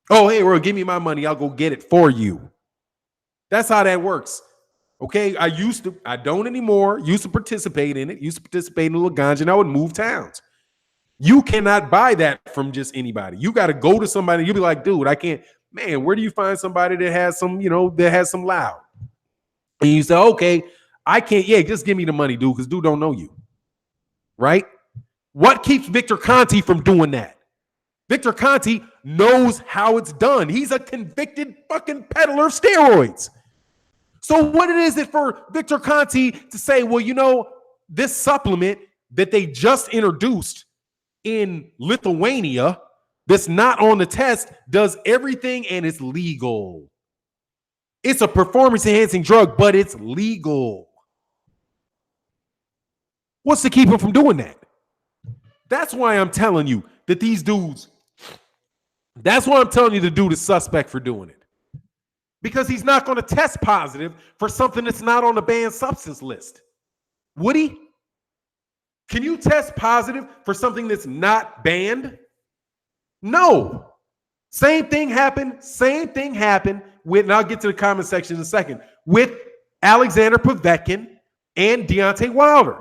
Oh, hey, well, give me my money. I'll go get it for you. That's how that works. Okay, I don't anymore. Used to participate in it. Used to participate in a little ganja, and I would move towns. You cannot buy that from just anybody. You got to go to somebody. You'll be like, dude, I can't. Man, where do you find somebody that has some loud? And you say, okay, I can't. Yeah, just give me the money, dude, because dude don't know you. Right? What keeps Victor Conte from doing that? Victor Conte knows how it's done. He's a convicted fucking peddler of steroids. So what is it for Victor Conte to say, well, this supplement that they just introduced in Lithuania that's not on the test does everything and it's legal. It's a performance-enhancing drug, but it's legal. What's to keep him from doing that? That's why I'm telling you that these dudes, that's why I'm telling you the dude is suspect for doing it. Because he's not going to test positive for something that's not on the banned substance list. Would he? Can you test positive for something that's not banned? No. Same thing happened with, and I'll get to the comment section in a second, with Alexander Povetkin and Deontay Wilder.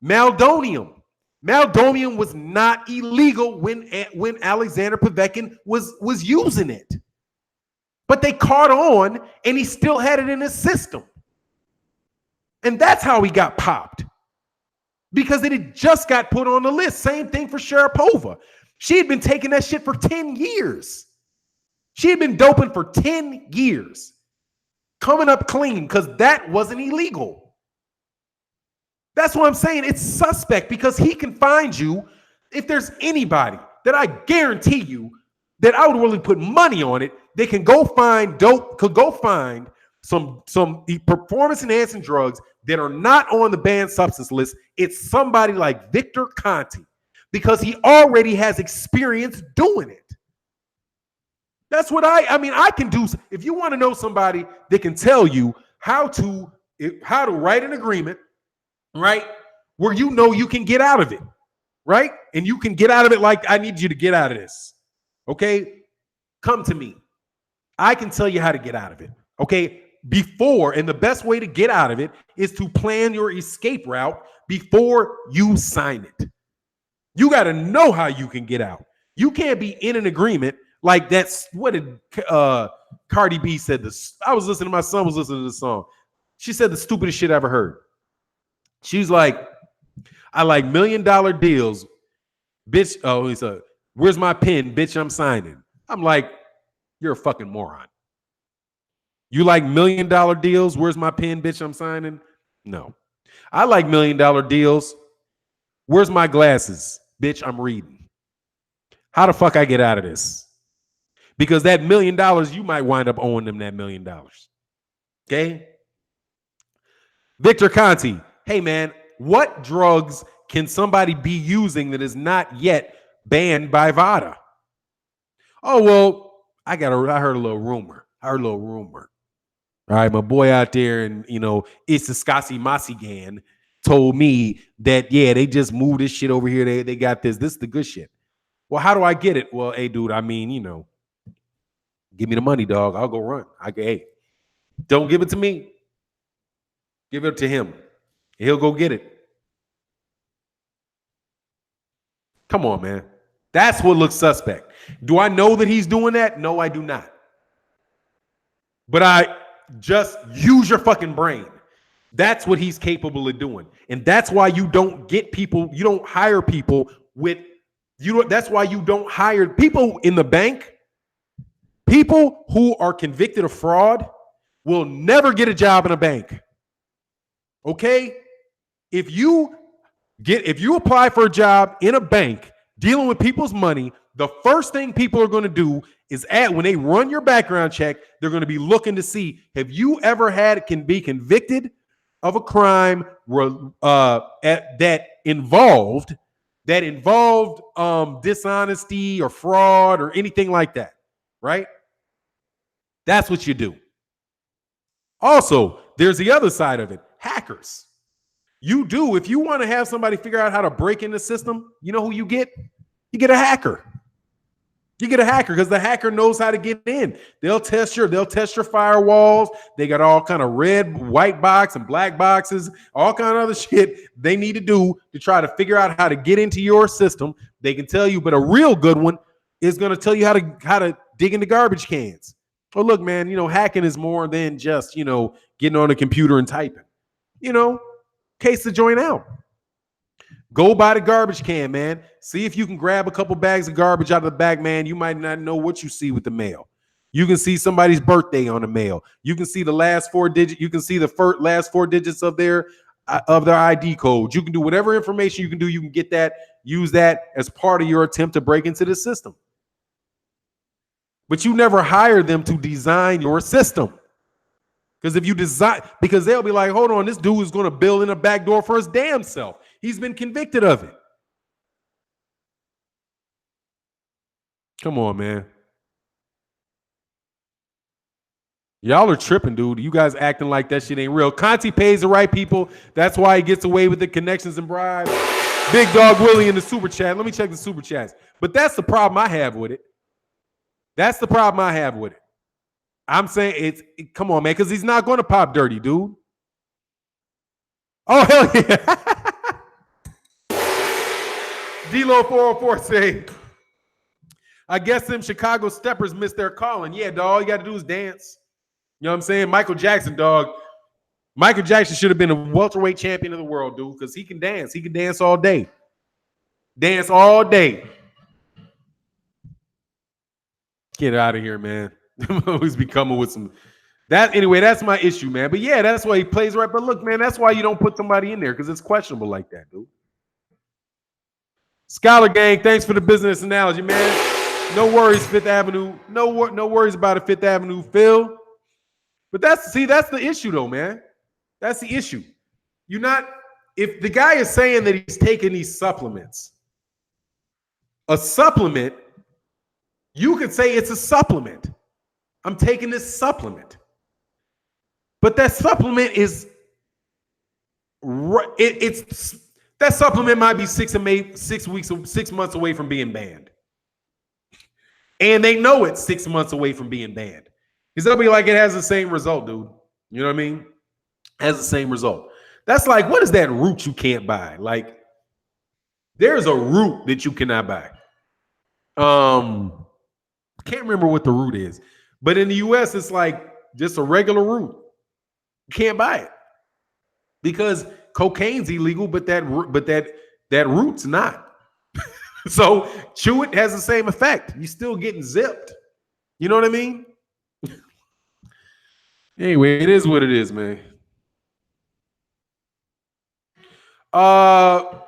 Maldonium. Maldonium was not illegal when Alexander Povetkin was using it. But they caught on, and he still had it in his system. And that's how he got popped. Because it had just got put on the list. Same thing for Sharapova. She had been taking that shit for 10 years. She had been doping for 10 years. Coming up clean because that wasn't illegal. That's what I'm saying. It's suspect because he can find you. If there's anybody that I guarantee you that I would really put money on it, they can go find some performance enhancing drugs that are not on the banned substance list. It's somebody like Victor Conte because he already has experience doing it. That's what I can do. If you want to know somebody that can tell you how to write an agreement, right, where you can get out of it, right? And you can get out of it like I need you to get out of this. Okay? Come to me. I can tell you how to get out of it. Okay? And the best way to get out of it is to plan your escape route before you sign it. You got to know how you can get out. You can't be in an agreement like that's what did Cardi B said this. I was listening, my son was listening to the song. She said the stupidest shit I ever heard. She's like, I like $1 million deals. Bitch, oh, he's a, where's my pen? Bitch, I'm signing. I'm like, you're a fucking moron. You like $1 million deals? Where's my pen? Bitch, I'm signing. No. I like $1 million deals. Where's my glasses? Bitch, I'm reading. How the fuck I get out of this? Because that $1 million, you might wind up owing them that $1 million. Okay? Victor Conte. Hey, man, what drugs can somebody be using that is not yet banned by VADA? Oh, well, I heard a little rumor. All right, my boy out there in, it's the Scotty Masigan told me that, yeah, they just moved this shit over here. They got this. This is the good shit. Well, how do I get it? Well, hey, dude, I mean, give me the money, dog. I'll go run. Hey, don't give it to me. Give it to him. He'll go get it. Come on, man. That's what looks suspect. Do I know that he's doing that? No, I do not. But I just use your fucking brain. That's what he's capable of doing. And that's why you don't get people, you don't hire people with, that's why you don't hire people in the bank. People who are convicted of fraud will never get a job in a bank. Okay? If you apply for a job in a bank dealing with people's money, the first thing people are going to do is when they run your background check, they're going to be looking to see, have you ever can be convicted of a crime that involved dishonesty or fraud or anything like that, right? That's what you do. Also, there's the other side of it. Hackers. If you want to have somebody figure out how to break in the system, you know who you get? You get a hacker. You get a hacker because the hacker knows how to get in. They'll test your firewalls. They got all kind of red, white box and black boxes, all kind of other shit they need to do to try to figure out how to get into your system. They can tell you, but a real good one is going to tell you how to dig into garbage cans. Oh, look, man, hacking is more than just, getting on a computer and typing. Case the joint out. Go by the garbage can, man. See if you can grab a couple bags of garbage out of the back, man. You might not know what you see with the mail. You can see somebody's birthday on the mail. You can see the last 4 digits. You can see the last 4 digits of their ID code. You can do whatever information you can do. You can get that, use that as part of your attempt to break into the system. But you never hire them to design your system. Because they'll be like, hold on, this dude is going to build in a back door for his damn self. He's been convicted of it. Come on, man. Y'all are tripping, dude. You guys acting like that shit ain't real. Conte pays the right people. That's why he gets away with the connections and bribes. Big Dog Willie in the super chat. Let me check the super chats. But that's the problem I have with it. I'm saying come on, man, because he's not going to pop dirty, dude. Oh, hell yeah. D-Lo 404 say, I guess them Chicago Steppers missed their calling. Yeah, dog, all you got to do is dance. You know what I'm saying? Michael Jackson, dog. Michael Jackson should have been a welterweight champion of the world, dude, because he can dance. He can dance all day. Dance all day. Get out of here, man. Always be coming with some. Anyway, that's my issue, man. But yeah, that's why he plays right. But look, man, that's why you don't put somebody in there because it's questionable like that, dude. Scholar Gang, thanks for the business analogy, man. No worries, Fifth Avenue. No worries about it, Fifth Avenue, Phil. But that's the issue, though, man. That's the issue. If the guy is saying that he's taking these supplements, a supplement, you could say it's a supplement. I'm taking this supplement. But that supplement is that supplement might be 6 months away from being banned. And they know it's 6 months away from being banned. Because they'll be like, it has the same result, dude. You know what I mean? Has the same result. That's like, what is that root you can't buy? Like, there's a root that you cannot buy. Can't remember what the root is. But in the US, it's like just a regular root. You can't buy it because cocaine's illegal, but that root's not. So chew it has the same effect. You're still getting zipped. You know what I mean? Anyway, it is what it is, man. Abdullah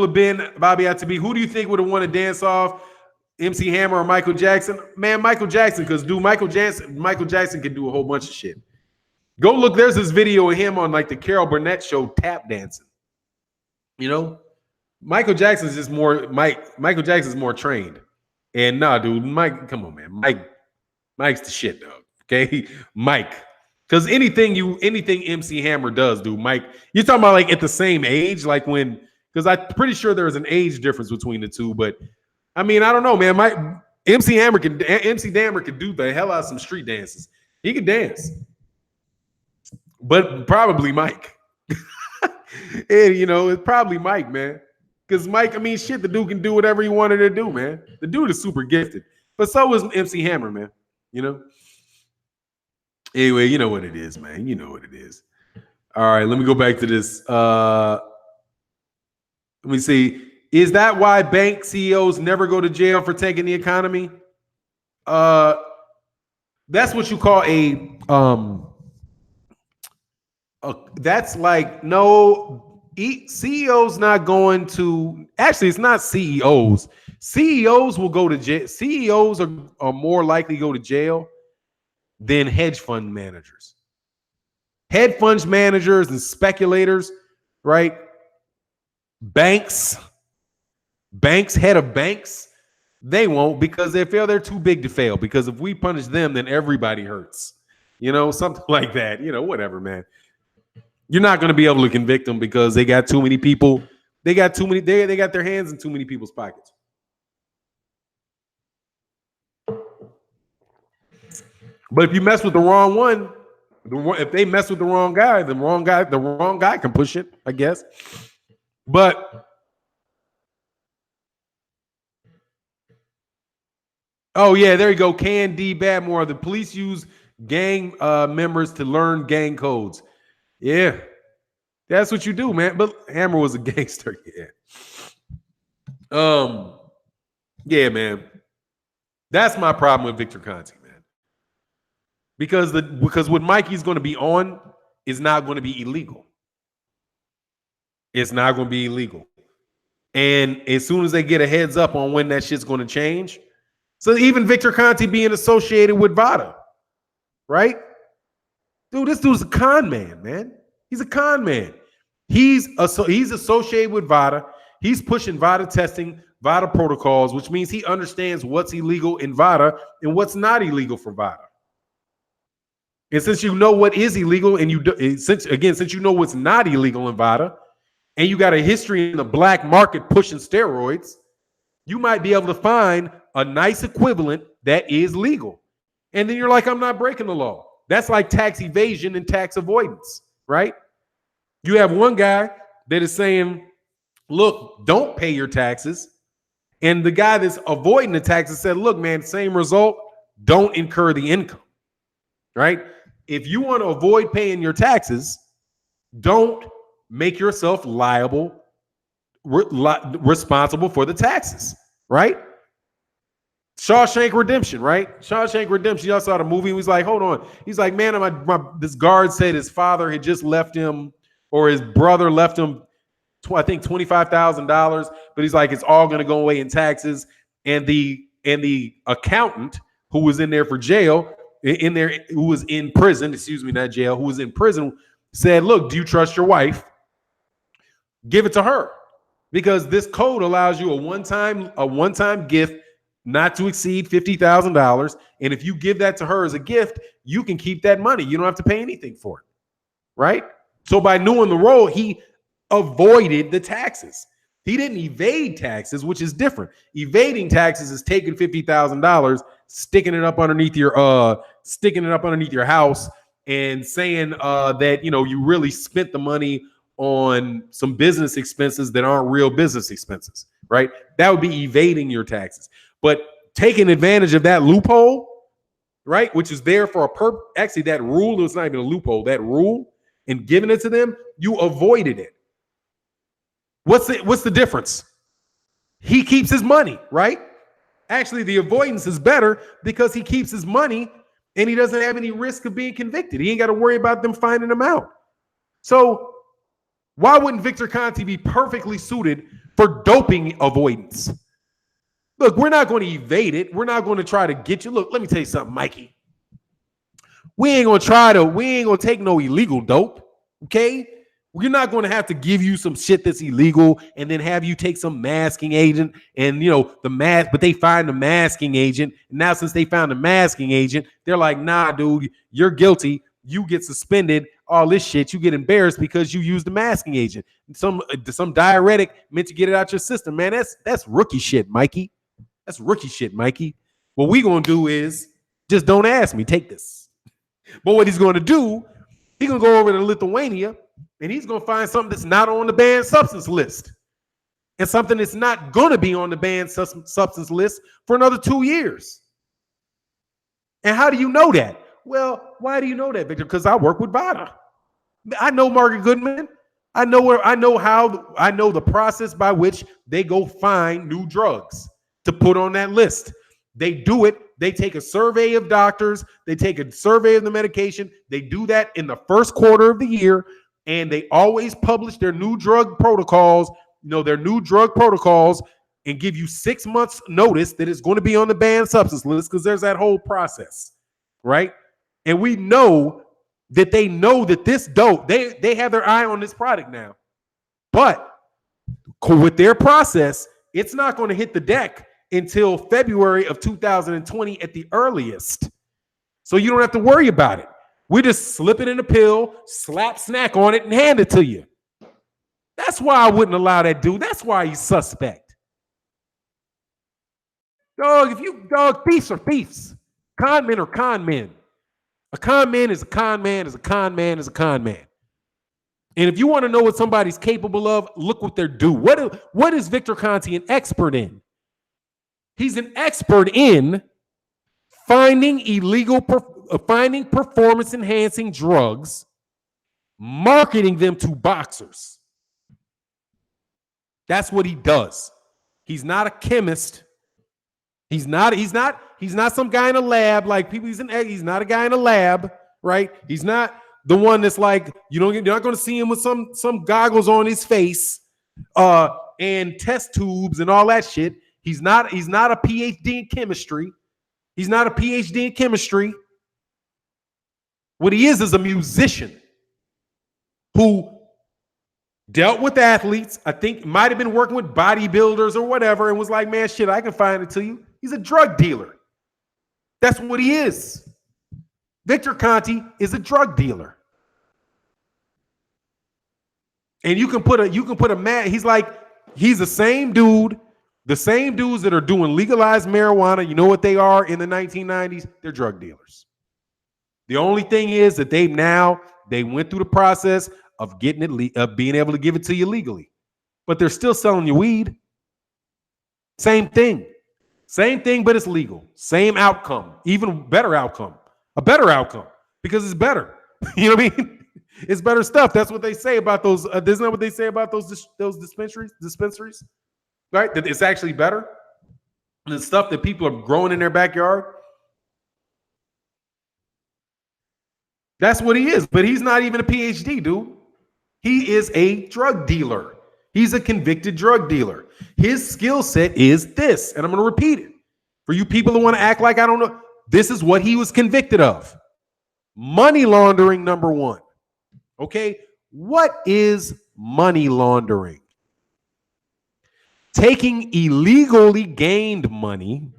bin Bobby Atabi. Who do you think would have won a dance off? MC Hammer or Michael Jackson? Man, Michael Jackson, because Michael Jackson can do a whole bunch of shit. Go look. There's this video of him on like the Carol Burnett show tap dancing. You know, Michael Jackson's just more Michael Jackson's more trained. And nah, dude, Mike, come on, man. Mike's the shit, dog. Okay, Mike. Because anything MC Hammer does, dude, Mike, you're talking about like at the same age, like when, because I'm pretty sure there is an age difference between the two, but I mean, I don't know, man. MC Hammer can do the hell out of some street dances. He can dance, but probably Mike. And you know, it's probably Mike, man. Because Mike, I mean, shit, the dude can do whatever he wanted to do, man. The dude is super gifted, but so is MC Hammer, man. You know. Anyway, you know what it is, man. You know what it is. All right, let me go back to this. Let me see. Is that why bank CEOs never go to jail for tanking the economy? That's what you call that's like, no, CEOs not going to, actually, it's not CEOs. CEOs will go to jail. CEOs are more likely to go to jail than hedge fund managers. Hedge funds managers and speculators, right? Banks, head of banks, they won't, because they feel they're too big to fail. Because if we punish them, then everybody hurts. You know, something like that. You know, whatever, man. You're not going to be able to convict them because they got too many people. They got their hands in too many people's pockets. But if you mess with the wrong one, if they mess with the wrong guy, the wrong guy can push it, I guess. But oh yeah, there you go. Can D Badmore. The police use gang members to learn gang codes. Yeah, that's what you do, man. But Hammer was a gangster. Yeah. Yeah, man. That's my problem with Victor Conte, man. Because what Mikey's going to be on is not going to be illegal. It's not going to be illegal. And as soon as they get a heads up on when that shit's going to change, so even Victor Conte being associated with Vada, right? Dude, this dude's a con man. He's a con man. He's associated with Vada. He's pushing Vada testing, Vada protocols, which means he understands what's illegal in Vada and what's not illegal for Vada. And since you know what is illegal, and since you know what's not illegal in Vada, and you got a history in the black market pushing steroids, you might be able to find a nice equivalent that is legal. And then you're like, I'm not breaking the law. That's like tax evasion and tax avoidance, right? You have one guy that is saying, look, don't pay your taxes. And the guy that's avoiding the taxes said, look, man, same result, don't incur the income, right? If you want to avoid paying your taxes, don't make yourself liable, responsible for the taxes, right? Shawshank Redemption, right? Shawshank Redemption. Y'all saw the movie. He was like, hold on. He's like, man, this guard said his father had just left him, or his brother left him, I think $25,000. But he's like, it's all going to go away in taxes. And the accountant who was in there for jail, who was in prison, who was in prison, said, look, do you trust your wife? Give it to her, because this code allows you a one-time gift not to exceed $50,000. And if you give that to her as a gift, you can keep that money. You don't have to pay anything for it, right? So by knowing the role, he avoided the taxes. He didn't evade taxes, which is different. Evading taxes is taking $50,000, sticking it up underneath your house, and saying that you really spent the money on some business expenses that aren't real business expenses, right? That would be evading your taxes. But taking advantage of that loophole, right? Which is there for actually, that rule was not even a loophole. That rule, and giving it to them, you avoided it. What's the difference? He keeps his money, right? Actually, the avoidance is better because he keeps his money and he doesn't have any risk of being convicted. He ain't got to worry about them finding him out. So why wouldn't Victor Conte be perfectly suited for doping avoidance? Look, we're not going to evade it. We're not going to try to get you. Look, let me tell you something, Mikey. We ain't going to take no illegal dope, okay? We're not going to have to give you some shit that's illegal and then have you take some masking agent and, but they find the masking agent. And now since they found the masking agent, they're like, nah, dude, you're guilty. You get suspended, all this shit. You get embarrassed because you used the masking agent. Some diuretic meant to get it out your system, man. That's rookie shit, Mikey. That's rookie shit, Mikey. What we going to do is just don't ask me. Take this. But what he's going to do, he's going to go over to Lithuania and he's going to find something that's not on the banned substance list and something that's not going to be on the banned substance list for another 2 years. And how do you know that? Well, why do you know that, Victor? Because I work with VADA. I know Margaret Goodman. I know the process by which they go find new drugs to put on that list. They do it. They take a survey of doctors. They take a survey of the medication. They do that in the first quarter of the year, and they always publish their new drug protocols, and give you 6 months notice that it's going to be on the banned substance list because there's that whole process, right? And we know that they know that this dope, they have their eye on this product now. But with their process, it's not going to hit the deck until February of 2020 at the earliest. So you don't have to worry about it. We just slip it in a pill, slap snack on it, and hand it to you. That's why I wouldn't allow that dude. That's why he's suspect. Thieves are thieves. Con men are con men. A con man is a con man is a con man is a con man. And if you want to know what somebody's capable of, look what they're doing. What is Victor Conte an expert in? He's an expert in finding performance-enhancing drugs, marketing them to boxers. That's what he does. He's not a chemist. He's not some guy in a lab like people. He's not a guy in a lab, right? He's not the one that's like, you're not going to see him with some goggles on his face and test tubes and all that shit. He's not a PhD in chemistry. He's not a PhD in chemistry. What he is a musician who dealt with athletes. I think might have been working with bodybuilders or whatever and was like, man, shit, I can find it to you. He's a drug dealer. That's what he is. Victor Conte is a drug dealer. And you can put a man, he's the same dude. The same dudes that are doing legalized marijuana, you know what they are in the 1990s? They're drug dealers. The only thing is that they went through the process of getting it, of being able to give it to you legally, but they're still selling you weed. Same thing, but it's legal. Same outcome, even better outcome, a better outcome because it's better. You know what I mean? It's better stuff. That's what they say about those. Isn't that what they say about those dispensaries? Right? That it's actually better than stuff that people are growing in their backyard. That's what he is. But he's not even a PhD, dude. He is a drug dealer. He's a convicted drug dealer. His skill set is this, and I'm going to repeat it. For you people who want to act like I don't know, this is what he was convicted of. Money laundering, number one. Okay? What is money laundering? Taking illegally gained money,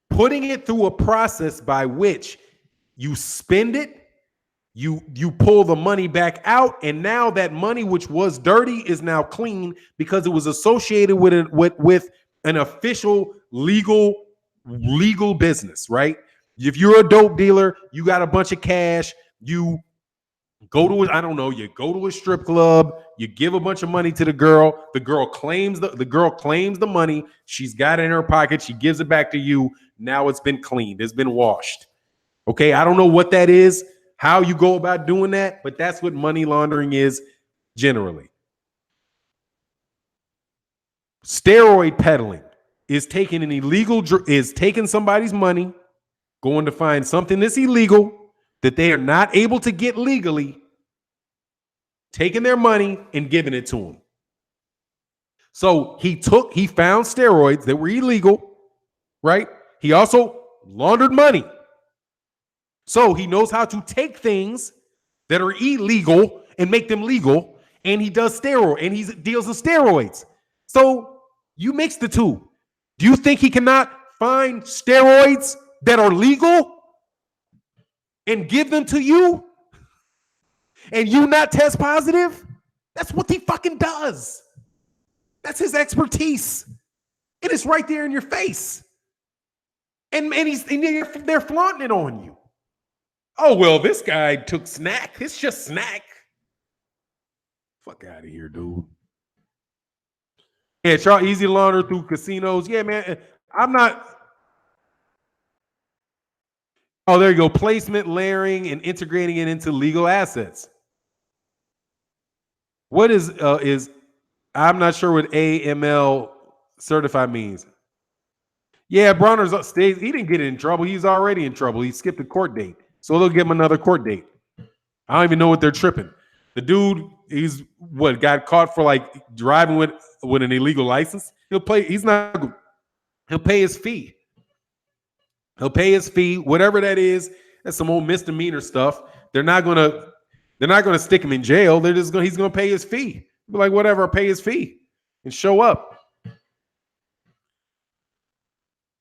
putting it through a process by which you spend it, you pull the money back out, and now that money which was dirty is now clean because it was associated with an official legal business, right? If you're a dope dealer, you got a bunch of cash, you Go to I don't know. You go to a strip club. You give a bunch of money to the girl. The girl claims the girl claims the money. She's got it in her pocket. She gives it back to you. Now it's been cleaned. It's been washed. Okay, I don't know what that is, how you go about doing that, but that's what money laundering is generally. Steroid peddling is taking somebody's money, going to find something that's illegal that they are not able to get legally, taking their money and giving it to them. So he found steroids that were illegal, right? He also laundered money. So he knows how to take things that are illegal and make them legal, and he does steroid and he deals in steroids. So you mix the two. Do you think he cannot find steroids that are legal and give them to you and you not test positive? That's what he fucking does. That's his expertise. It is right there in your face. And they're flaunting it on you. Oh, well, this guy took snack. It's just snack. Fuck out of here, dude. Yeah, y'all easy launder through casinos. Yeah, man. I'm not. Oh, there you go. Placement, layering, and integrating it into legal assets. What is I'm not sure what AML certified means. Yeah, Bronner's stays. He didn't get in trouble. He's already in trouble. He skipped a court date. So they'll give him another court date. I don't even know what they're tripping. The dude, got caught for like driving with an illegal license. He'll pay his fee. He'll pay his fee, whatever that is. That's some old misdemeanor stuff. They're not gonna stick him in jail. He's gonna pay his fee. Be like, whatever, I'll pay his fee and show up.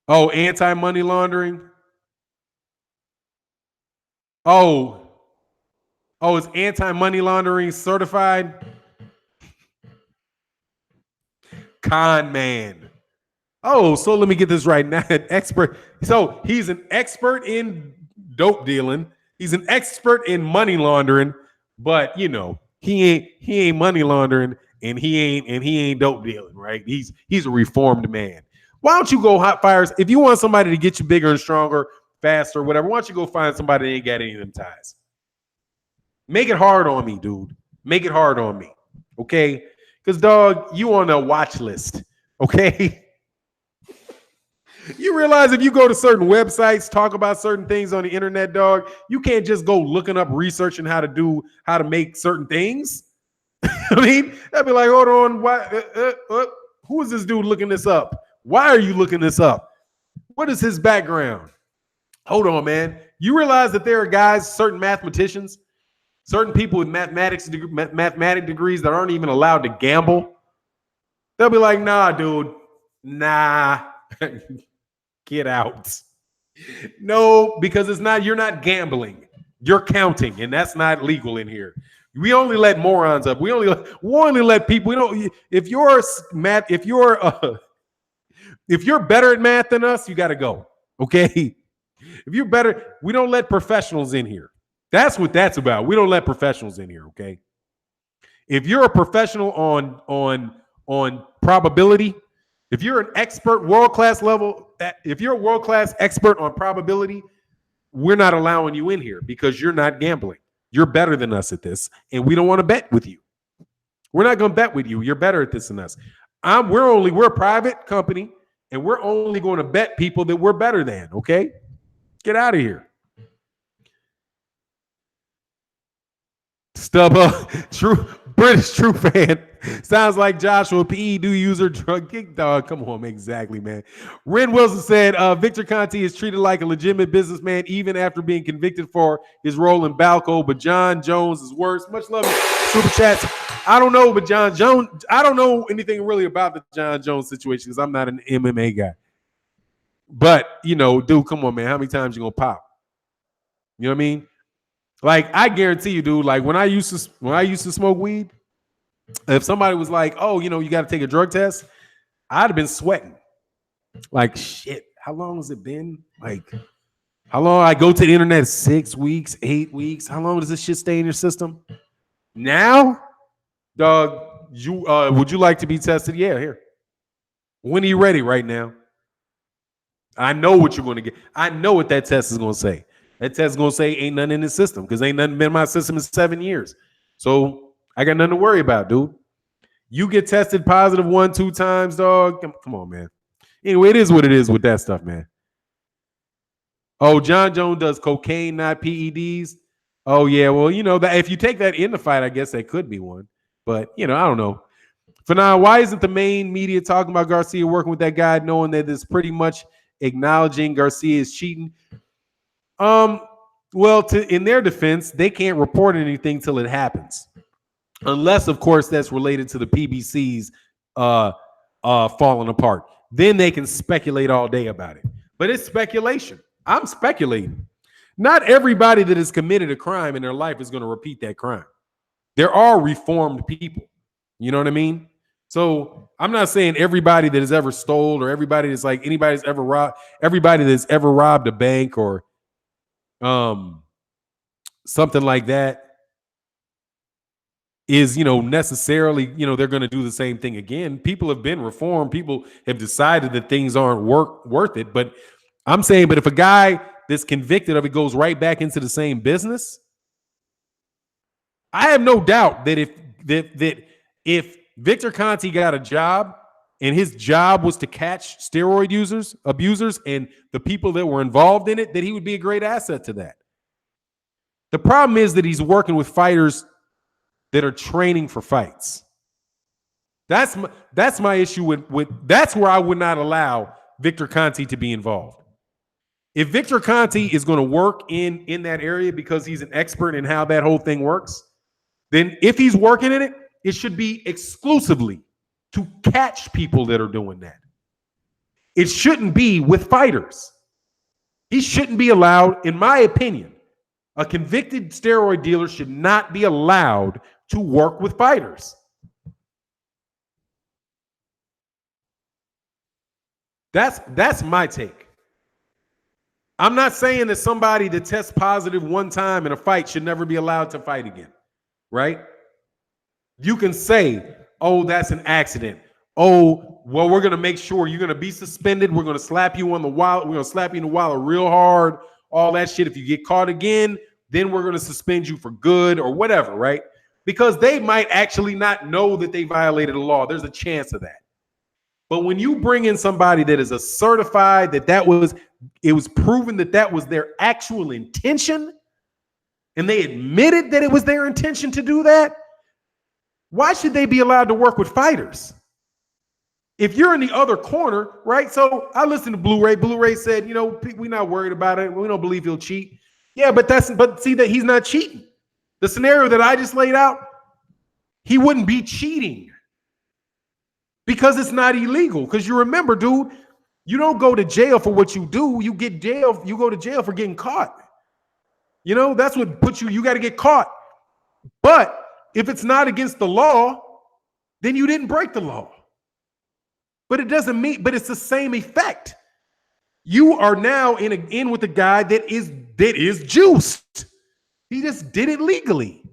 Oh, anti-money laundering. Oh, it's anti-money laundering certified? Con man. Oh, so let me get this right now. An expert. So he's an expert in dope dealing. He's an expert in money laundering, but he ain't money laundering and he ain't dope dealing, right? He's a reformed man. Why don't you go hot fires? If you want somebody to get you bigger and stronger, faster, whatever, why don't you go find somebody that ain't got any of them ties? Make it hard on me, dude. Make it hard on me. Okay? Because, dog, you on a watch list. Okay? You realize if you go to certain websites, talk about certain things on the internet, dog, you can't just go looking up, researching how to make certain things. I mean, I'd be like, hold on, who is this dude looking this up? Why are you looking this up? What is his background? Hold on, man. You realize that there are guys, certain mathematicians, certain people with mathematic degrees that aren't even allowed to gamble. They'll be like, nah, dude, nah. Get out. No, because you're not gambling. You're counting, and that's not legal in here. We only let morons up. We only let people, if you're better at math than us, you got to go. Okay? If you're better, we don't let professionals in here. That's what that's about. We don't let professionals in here, okay? If you're a professional on probability, if you're an expert, world-class level, if you're a world-class expert on probability, we're not allowing you in here because you're not gambling. You're better than us at this, and we don't want to bet with you. We're not going to bet with you. You're better at this than us. We're a private company, and we're only going to bet people that we're better than, okay? Get out of here. Stubba, true British true fan. Sounds like Joshua P. Do user drug kick dog. Come on, exactly, man. Ren Wilson said Victor Conte is treated like a legitimate businessman even after being convicted for his role in Balco, but John Jones is worse. Much love, super chats. I don't know, but John Jones, I don't know anything really about the John Jones situation because I'm not an MMA guy. But dude, come on, man. How many times you gonna pop? You know what I mean? Like, I guarantee you, dude, like when I used to smoke weed, if somebody was like, oh, you got to take a drug test, I'd have been sweating. Like, shit, how long has it been? Like, How long? I go to the internet 6 weeks, 8 weeks. How long does this shit stay in your system? Now, dog, you would you like to be tested? Yeah, here. When are you ready? Right now. I know what you're going to get. I know what that test is going to say. That test is going to say ain't nothing in the system because ain't nothing been in my system in 7 years. So I got nothing to worry about, dude. You get tested positive 1-2 times, dog. Come on, man. Anyway, it is what it is with that stuff, man. Oh, John Jones does cocaine, not PEDs. Oh, yeah. Well, that if you take that in the fight, I guess that could be one. But, I don't know. For now, why isn't the main media talking about Garcia working with that guy, knowing that it's pretty much acknowledging Garcia is cheating? Well, in their defense, they can't report anything till it happens, unless, of course, that's related to the PBC's falling apart. Then they can speculate all day about it. But it's speculation. I'm speculating. Not everybody that has committed a crime in their life is going to repeat that crime. There are reformed people. You know what I mean? So I'm not saying everybody that has ever stole or everybody that's like anybody that's ever robbed, everybody that's ever robbed a bank or something like that is, necessarily, they're going to do the same thing again. People have been reformed. People have decided that things aren't worth it. But I'm saying, but if a guy that's convicted of it goes right back into the same business, I have no doubt that if Victor Conte got a job and his job was to catch steroid abusers, and the people that were involved in it, that he would be a great asset to that. The problem is that he's working with fighters that are training for fights. That's my issue with that's where I would not allow Victor Conte to be involved. If Victor Conte is going to work in that area because he's an expert in how that whole thing works, then if he's working in it, it should be exclusively to catch people that are doing that. It shouldn't be with fighters. He shouldn't be allowed, in my opinion, a convicted steroid dealer should not be allowed to work with fighters. That's my take. I'm not saying that somebody that tests positive one time in a fight should never be allowed to fight again, right? You can say, oh, that's an accident. Oh, well, we're going to make sure you're going to be suspended. We're going to slap you on the wallet. We're going to slap you in the wallet real hard, all that shit. If you get caught again, then we're going to suspend you for good or whatever, right? Because they might actually not know that they violated the law. There's a chance of that. But when you bring in somebody that is a certified, it was proven that was their actual intention, and they admitted that it was their intention to do that, why should they be allowed to work with fighters? If you're in the other corner, right? So I listened to Blu-ray. Blu-ray said, we're not worried about it. We don't believe he'll cheat. Yeah, but see that he's not cheating. The scenario that I just laid out, he wouldn't be cheating because it's not illegal. Because you remember, dude, you don't go to jail for what you do. You go to jail for getting caught. That's what puts you got to get caught. But if it's not against the law, then you didn't break the law. But it doesn't mean, but it's the same effect. You are now in with a guy that is juiced. He just did it legally.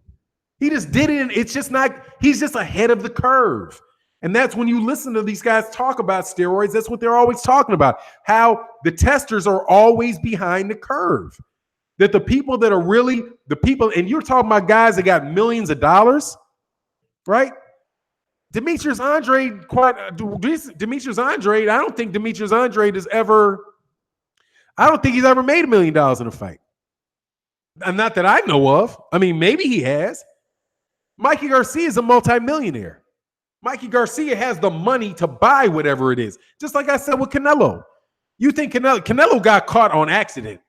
He just did it, and it's just not, he's just ahead of the curve. And that's when you listen to these guys talk about steroids, that's what they're always talking about. How the testers are always behind the curve. That the people that are really the people, and you're talking about guys that got millions of dollars, right? Demetrius Andrade, I don't think Demetrius Andrade I don't think he's ever made $1 million in a fight. And not that I know of. I mean, maybe he has. Mikey Garcia is a multimillionaire. Mikey Garcia has the money to buy whatever it is. Just like I said with Canelo. You think Canelo got caught on accident.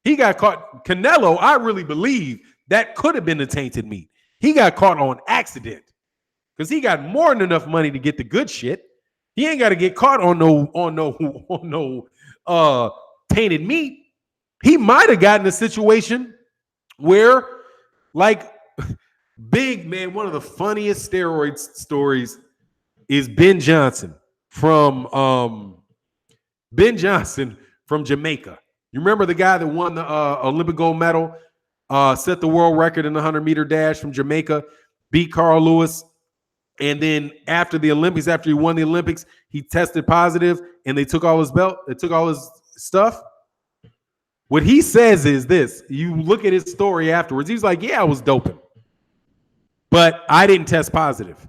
He got caught. Canelo, I really believe that could have been the tainted meat. He got caught on accident because he got more than enough money to get the good shit. He ain't got to get caught on no tainted meat. He might have gotten a situation where, like, big man, one of the funniest steroid stories is Ben Johnson from Jamaica. You remember the guy that won the Olympic gold medal, set the world record in the 100-meter dash from Jamaica, beat Carl Lewis, and then after the Olympics, after he won the Olympics, he tested positive, and they took all his belt, they took all his stuff. What he says is this. You look at his story afterwards. He's like, yeah, I was doping, but I didn't test positive.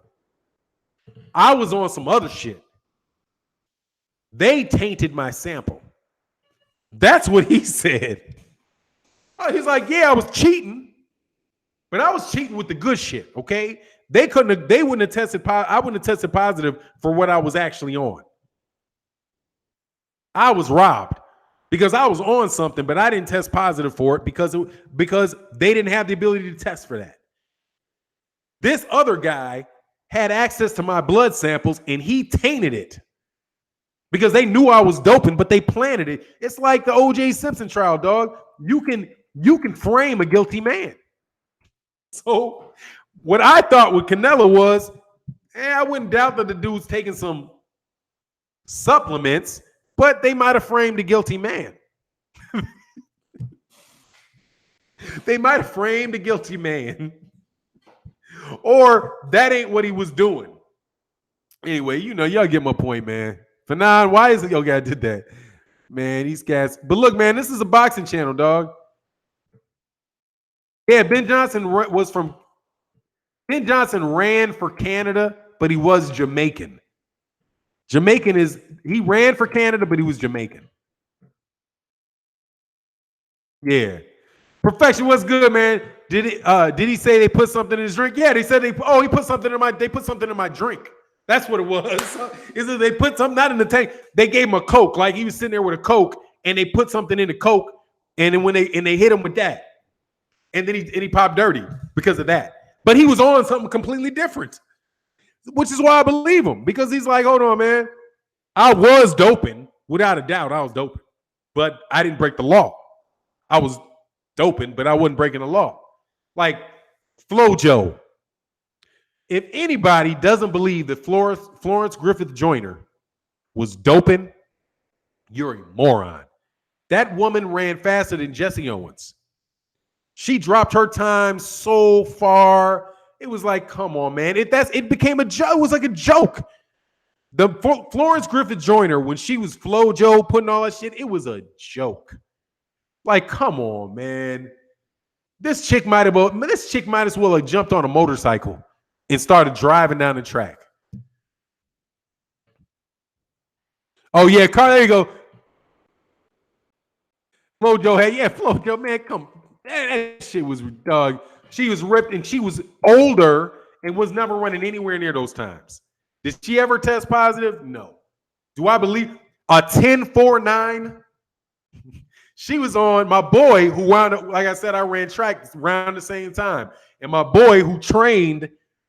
I was on some other shit. They tainted my sample. That's what he said. He's like, yeah, I was cheating, but I was cheating with the good shit, okay? They wouldn't have tested, I wouldn't have tested positive for what I was actually on. I was robbed because I was on something, but I didn't test positive for it because they didn't have the ability to test for that. This other guy had access to my blood samples and he tainted it because they knew I was doping, but they planted it. It's like the O.J. Simpson trial, dog. You can frame a guilty man. So what I thought with Canelo was, I wouldn't doubt that the dude's taking some supplements, but they might have framed a guilty man. They might have framed a guilty man. Or that ain't what he was doing. Anyway, y'all get my point, man. Fannon, why is it your guy did that? Man, these guys. But look, man, this is a boxing channel, dog. Yeah, Ben Johnson ran for Canada, but he was Jamaican. He ran for Canada, but he was Jamaican. Yeah. Perfection was good, man. Did he say they put something in his drink? Yeah, they said they put something in my drink. That's what it was. Is that they put something not in the tank? They gave him a Coke, like he was sitting there with a Coke, and they put something in the Coke, and then when they hit him with that, and then he popped dirty because of that. But he was on something completely different, which is why I believe him, because he's like, hold on, man, I was doping, without a doubt, I was doping, but I didn't break the law. I was doping, but I wasn't breaking the law. Like Flojo. If anybody doesn't believe that Florence Griffith Joyner was doping, you're a moron. That woman ran faster than Jesse Owens. She dropped her time so far. It was like, come on, man. It became a joke. It was like a joke. The Florence Griffith Joyner, when she was Flojo putting all that shit, it was a joke. Like, come on, man. This chick might as well have jumped on a motorcycle and started driving down the track. Oh, yeah, Carl, there you go. Flojo, man, come. That shit was, dog. She was ripped, and she was older and was never running anywhere near those times. Did she ever test positive? No. Do I believe a 10.49? She was on my boy who wound up, like I said, I ran track around the same time. And my boy who trained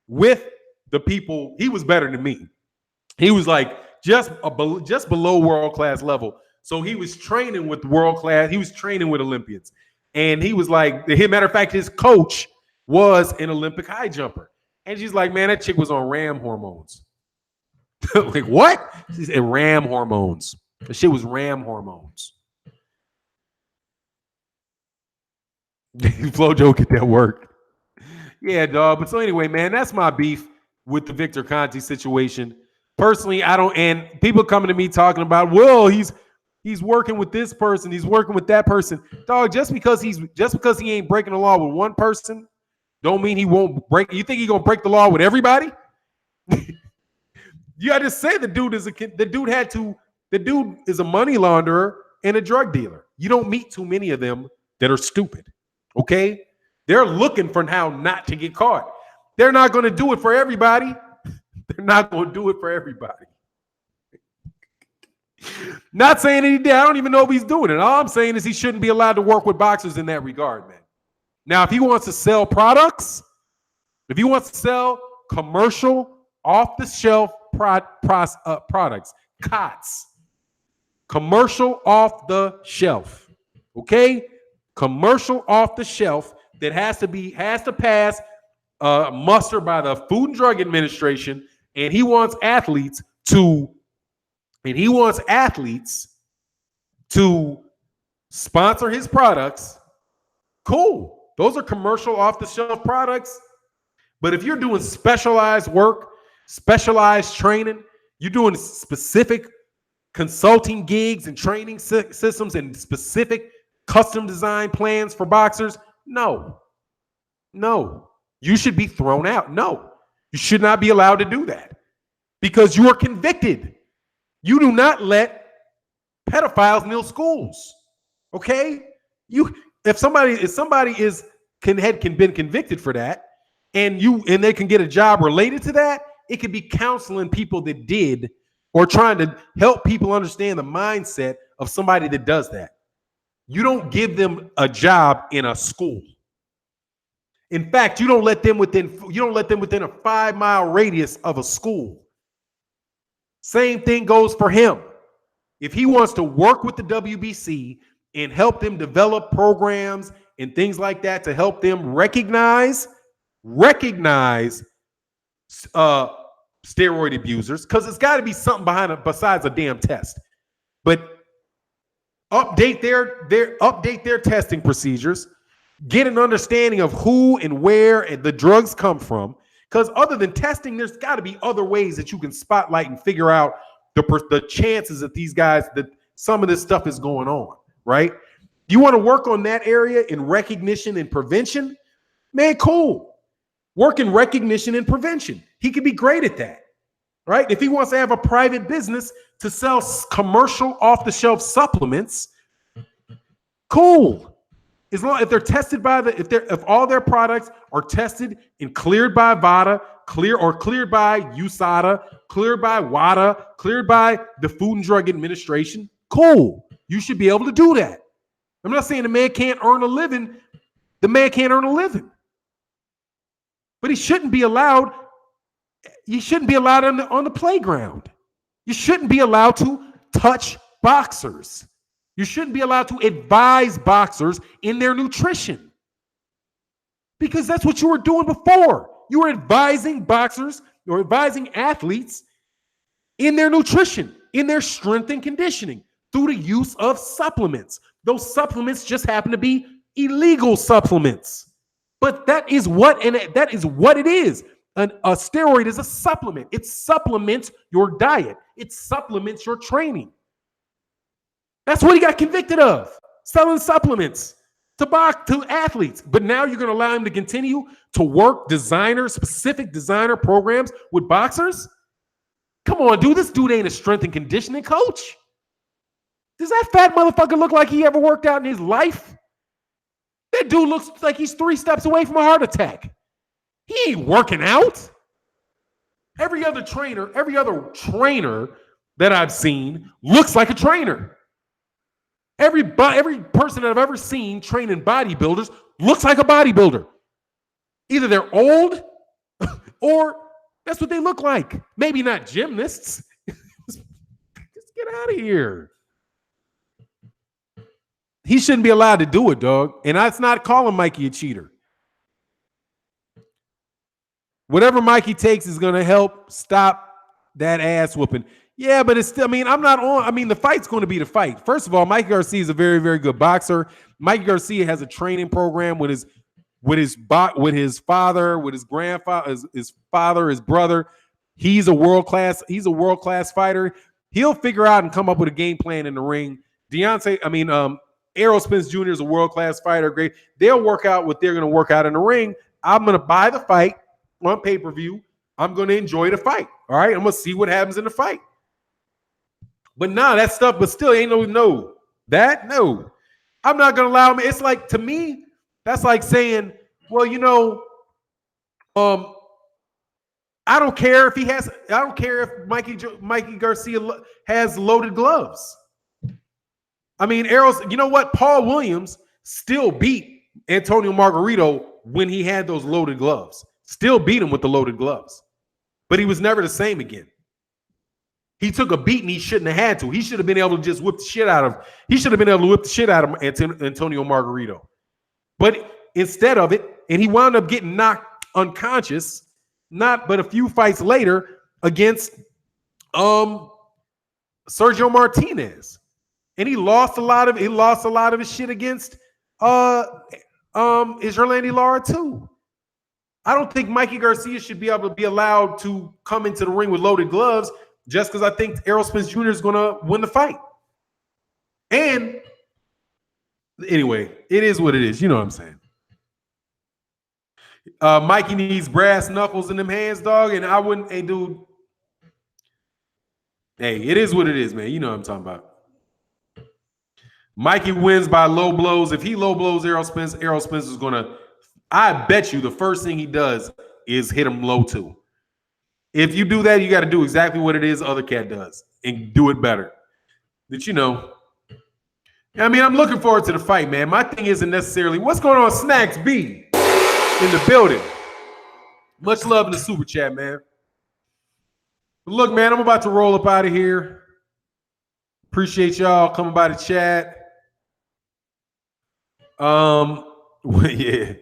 with the people, he was better than me. He was like just below world-class level. So he was training with world-class. He was training with Olympians. And he was like, matter of fact, his coach was an Olympic high jumper. And she's like, man, that chick was on RAM hormones. Like, what? She said RAM hormones. The shit was RAM hormones. Flojo get that work. Yeah, dog. But so anyway, man, that's my beef with the Victor Conte situation. Personally, I don't, and people coming to me talking about, well, he's working with this person, he's working with that person. Dog, just because he ain't breaking the law with one person, don't mean he won't break. You think he's gonna break the law with everybody? You gotta just say the dude is a money launderer and a drug dealer. You don't meet too many of them that are stupid. Okay? They're looking for how not to get caught. They're not going to do it for everybody. They're not going to do it for everybody. Not saying that he did. I don't even know if he's doing it. All I'm saying is he shouldn't be allowed to work with boxers in that regard, man. Now, if he wants to sell products, if he wants to sell commercial, off-the-shelf products, COTS, commercial off the shelf, okay? Commercial off the shelf that has to pass muster by the Food and Drug Administration, and he wants athletes to sponsor his products. Cool. Those are commercial off-the-shelf products. But if you're doing specialized work, specialized training, you're doing specific consulting gigs and training systems and specific custom design plans for boxers, no. You should be thrown out. No, you should not be allowed to do that because you are convicted. You do not let pedophiles kneel schools. Okay? If somebody is been convicted for that, and they can get a job related to that, it could be counseling people that did, or trying to help people understand the mindset of somebody that does that. You don't give them a job in a school. In fact, you don't let them within a 5-mile radius of a school. Same thing goes for him. If he wants to work with the WBC and help them develop programs and things like that to help them recognize steroid abusers, because it's got to be something behind it besides a damn test. But update their testing procedures, get an understanding of who and where the drugs come from. Because other than testing, there's got to be other ways that you can spotlight and figure out the chances that these guys, that some of this stuff is going on, right? You want to work on that area in recognition and prevention? Man, cool. Work in recognition and prevention. He could be great at that, right? If he wants to have a private business to sell commercial off-the-shelf supplements, cool. As long if they're tested by if all their products are tested and cleared by VADA, cleared by USADA, cleared by WADA, cleared by the Food and Drug Administration, cool. You should be able to do that. I'm not saying the man can't earn a living. The man can't earn a living. But he shouldn't be allowed. You shouldn't be allowed on the playground. You shouldn't be allowed to touch boxers. You shouldn't be allowed to advise boxers in their nutrition. Because that's what you were doing before. You were advising boxers or advising athletes in their nutrition, in their strength and conditioning through the use of supplements. Those supplements just happen to be illegal supplements. But that is what it is. A steroid is a supplement. It supplements your diet. It supplements your training. That's what he got convicted of, selling supplements to athletes. But now you're going to allow him to continue to work specific designer programs with boxers? Come on, dude. This dude ain't a strength and conditioning coach. Does that fat motherfucker look like he ever worked out in his life? That dude looks like he's 3 steps away from a heart attack. He ain't working out. Every other trainer that I've seen looks like a trainer. Every person that I've ever seen training bodybuilders looks like a bodybuilder. Either they're old or that's what they look like. Maybe not gymnasts. Just get out of here. He shouldn't be allowed to do it, dog. And that's not calling Mikey a cheater. Whatever Mikey takes is going to help stop that ass whooping. Yeah, but it's still, the fight's going to be the fight. First of all, Mikey Garcia is a very, very good boxer. Mikey Garcia has a training program with his father, with his grandfather, his father, his brother. He's a world-class fighter. He'll figure out and come up with a game plan in the ring. Errol Spence Jr. is a world-class fighter. Great. They'll work out what they're going to work out in the ring. I'm going to buy the fight on pay-per-view. I'm going to enjoy the fight. All right. I'm going to see what happens in the fight. But that stuff, but still ain't no. I'm not going to allow him. It's like, to me, that's like saying, well, I don't care if Mikey Garcia has loaded gloves. Errol's, you know what? Paul Williams still beat Antonio Margarito when he had those loaded gloves. Still beat him with the loaded gloves. But he was never the same again. He took a beating he shouldn't have had to. He should have been able to just whip the shit out of Antonio Margarito. But instead of it, and he wound up getting knocked unconscious, not but a few fights later against Sergio Martinez. And he lost a lot of his shit against Israel Lara too. I don't think Mikey Garcia should be able to be allowed to come into the ring with loaded gloves just because I think Errol Spence Jr. is going to win the fight. And anyway, it is what it is. You know what I'm saying? Mikey needs brass knuckles in them hands, dog. And I wouldn't, hey, dude. Hey, it is what it is, man. You know what I'm talking about. Mikey wins by low blows. If he low blows Errol Spence is going to, I bet you the first thing he does is hit him low too. If you do that, you got to do exactly what it is other cat does and do it better. But you know, I mean, I'm looking forward to the fight, man. My thing isn't necessarily what's going on. Snacks B in the building. Much love in the super chat, man. But look, man, I'm about to roll up out of here. Appreciate y'all coming by the chat. Yeah.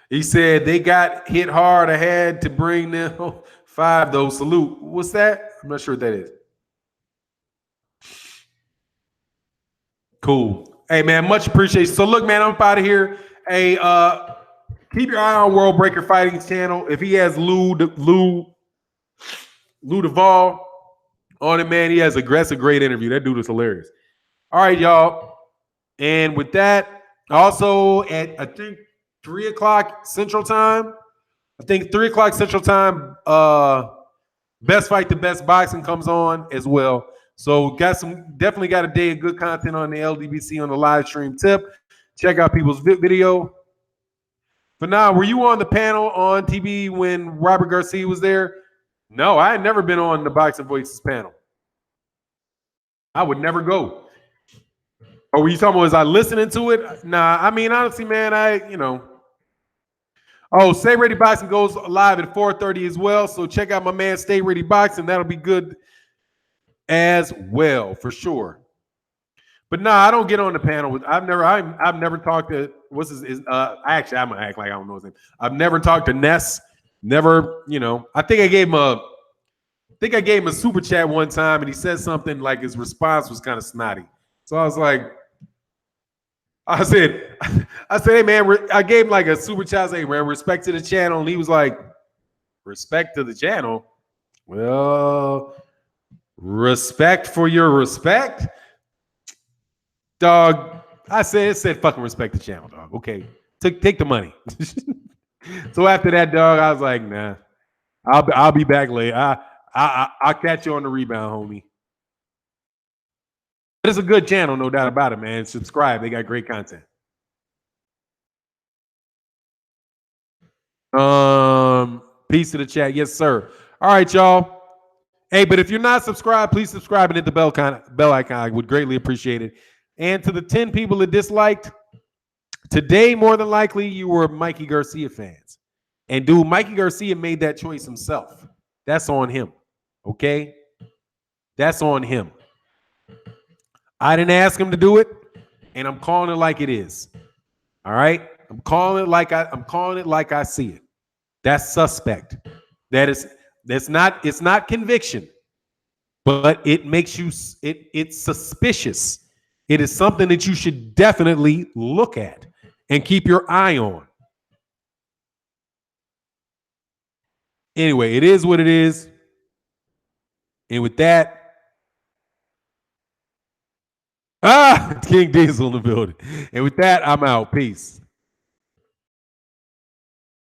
He said they got hit hard. I had to bring them 5 though. Salute. What's that? I'm not sure what that is. Cool. Hey man, much appreciated. So look, man, I'm up out of here. Hey, keep your eye on World Breaker Fighting's channel. If he has Lou Duvall on it, man, that's a great interview. That dude is hilarious. All right, y'all. And with that, also at I think 3 o'clock Central Time. I think 3 o'clock Central Time. Best Fight the Best Boxing comes on as well. So definitely got a day of good content on the LDBC on the live stream tip. Check out people's video. But now, were you on the panel on TV when Robert Garcia was there? No, I had never been on the Boxing Voices panel. I would never go. Or were you talking about, was I listening to it? Nah, I mean, honestly, man, Oh, Stay Ready Boxing goes live at 4:30 as well. So check out my man Stay Ready Boxing. That'll be good as well, for sure. But no, I don't get on the panel with. I've never talked to what's his. Actually, I'm gonna act like I don't know his name. I've never talked to Ness. Never, I think I gave him a super chat one time, and he said something like his response was kind of snotty. So I was like, I said, hey man, I gave him like a super chat. I said, hey man, respect to the channel, and he was like, respect to the channel. Well, respect for your respect. Dog, it said fucking respect the channel, dog. Okay, take the money. So after that, dog, I was like, nah, I'll be back later. I'll catch you on the rebound, homie. But it's a good channel, no doubt about it, man. Subscribe; they got great content. Peace to the chat, yes, sir. All right, y'all. Hey, but if you're not subscribed, please subscribe and hit the bell icon. I would greatly appreciate it. And to the 10 people that disliked, today, more than likely, you were Mikey Garcia fans. And dude, Mikey Garcia made that choice himself. That's on him. Okay? That's on him. I didn't ask him to do it, and I'm calling it like it is. All right? I'm calling it like I see it. That's suspect. It's not conviction, but it makes you it's suspicious. It is something that you should definitely look at and keep your eye on. Anyway, it is what it is. And with that, King Diesel in the building. And with that, I'm out. Peace.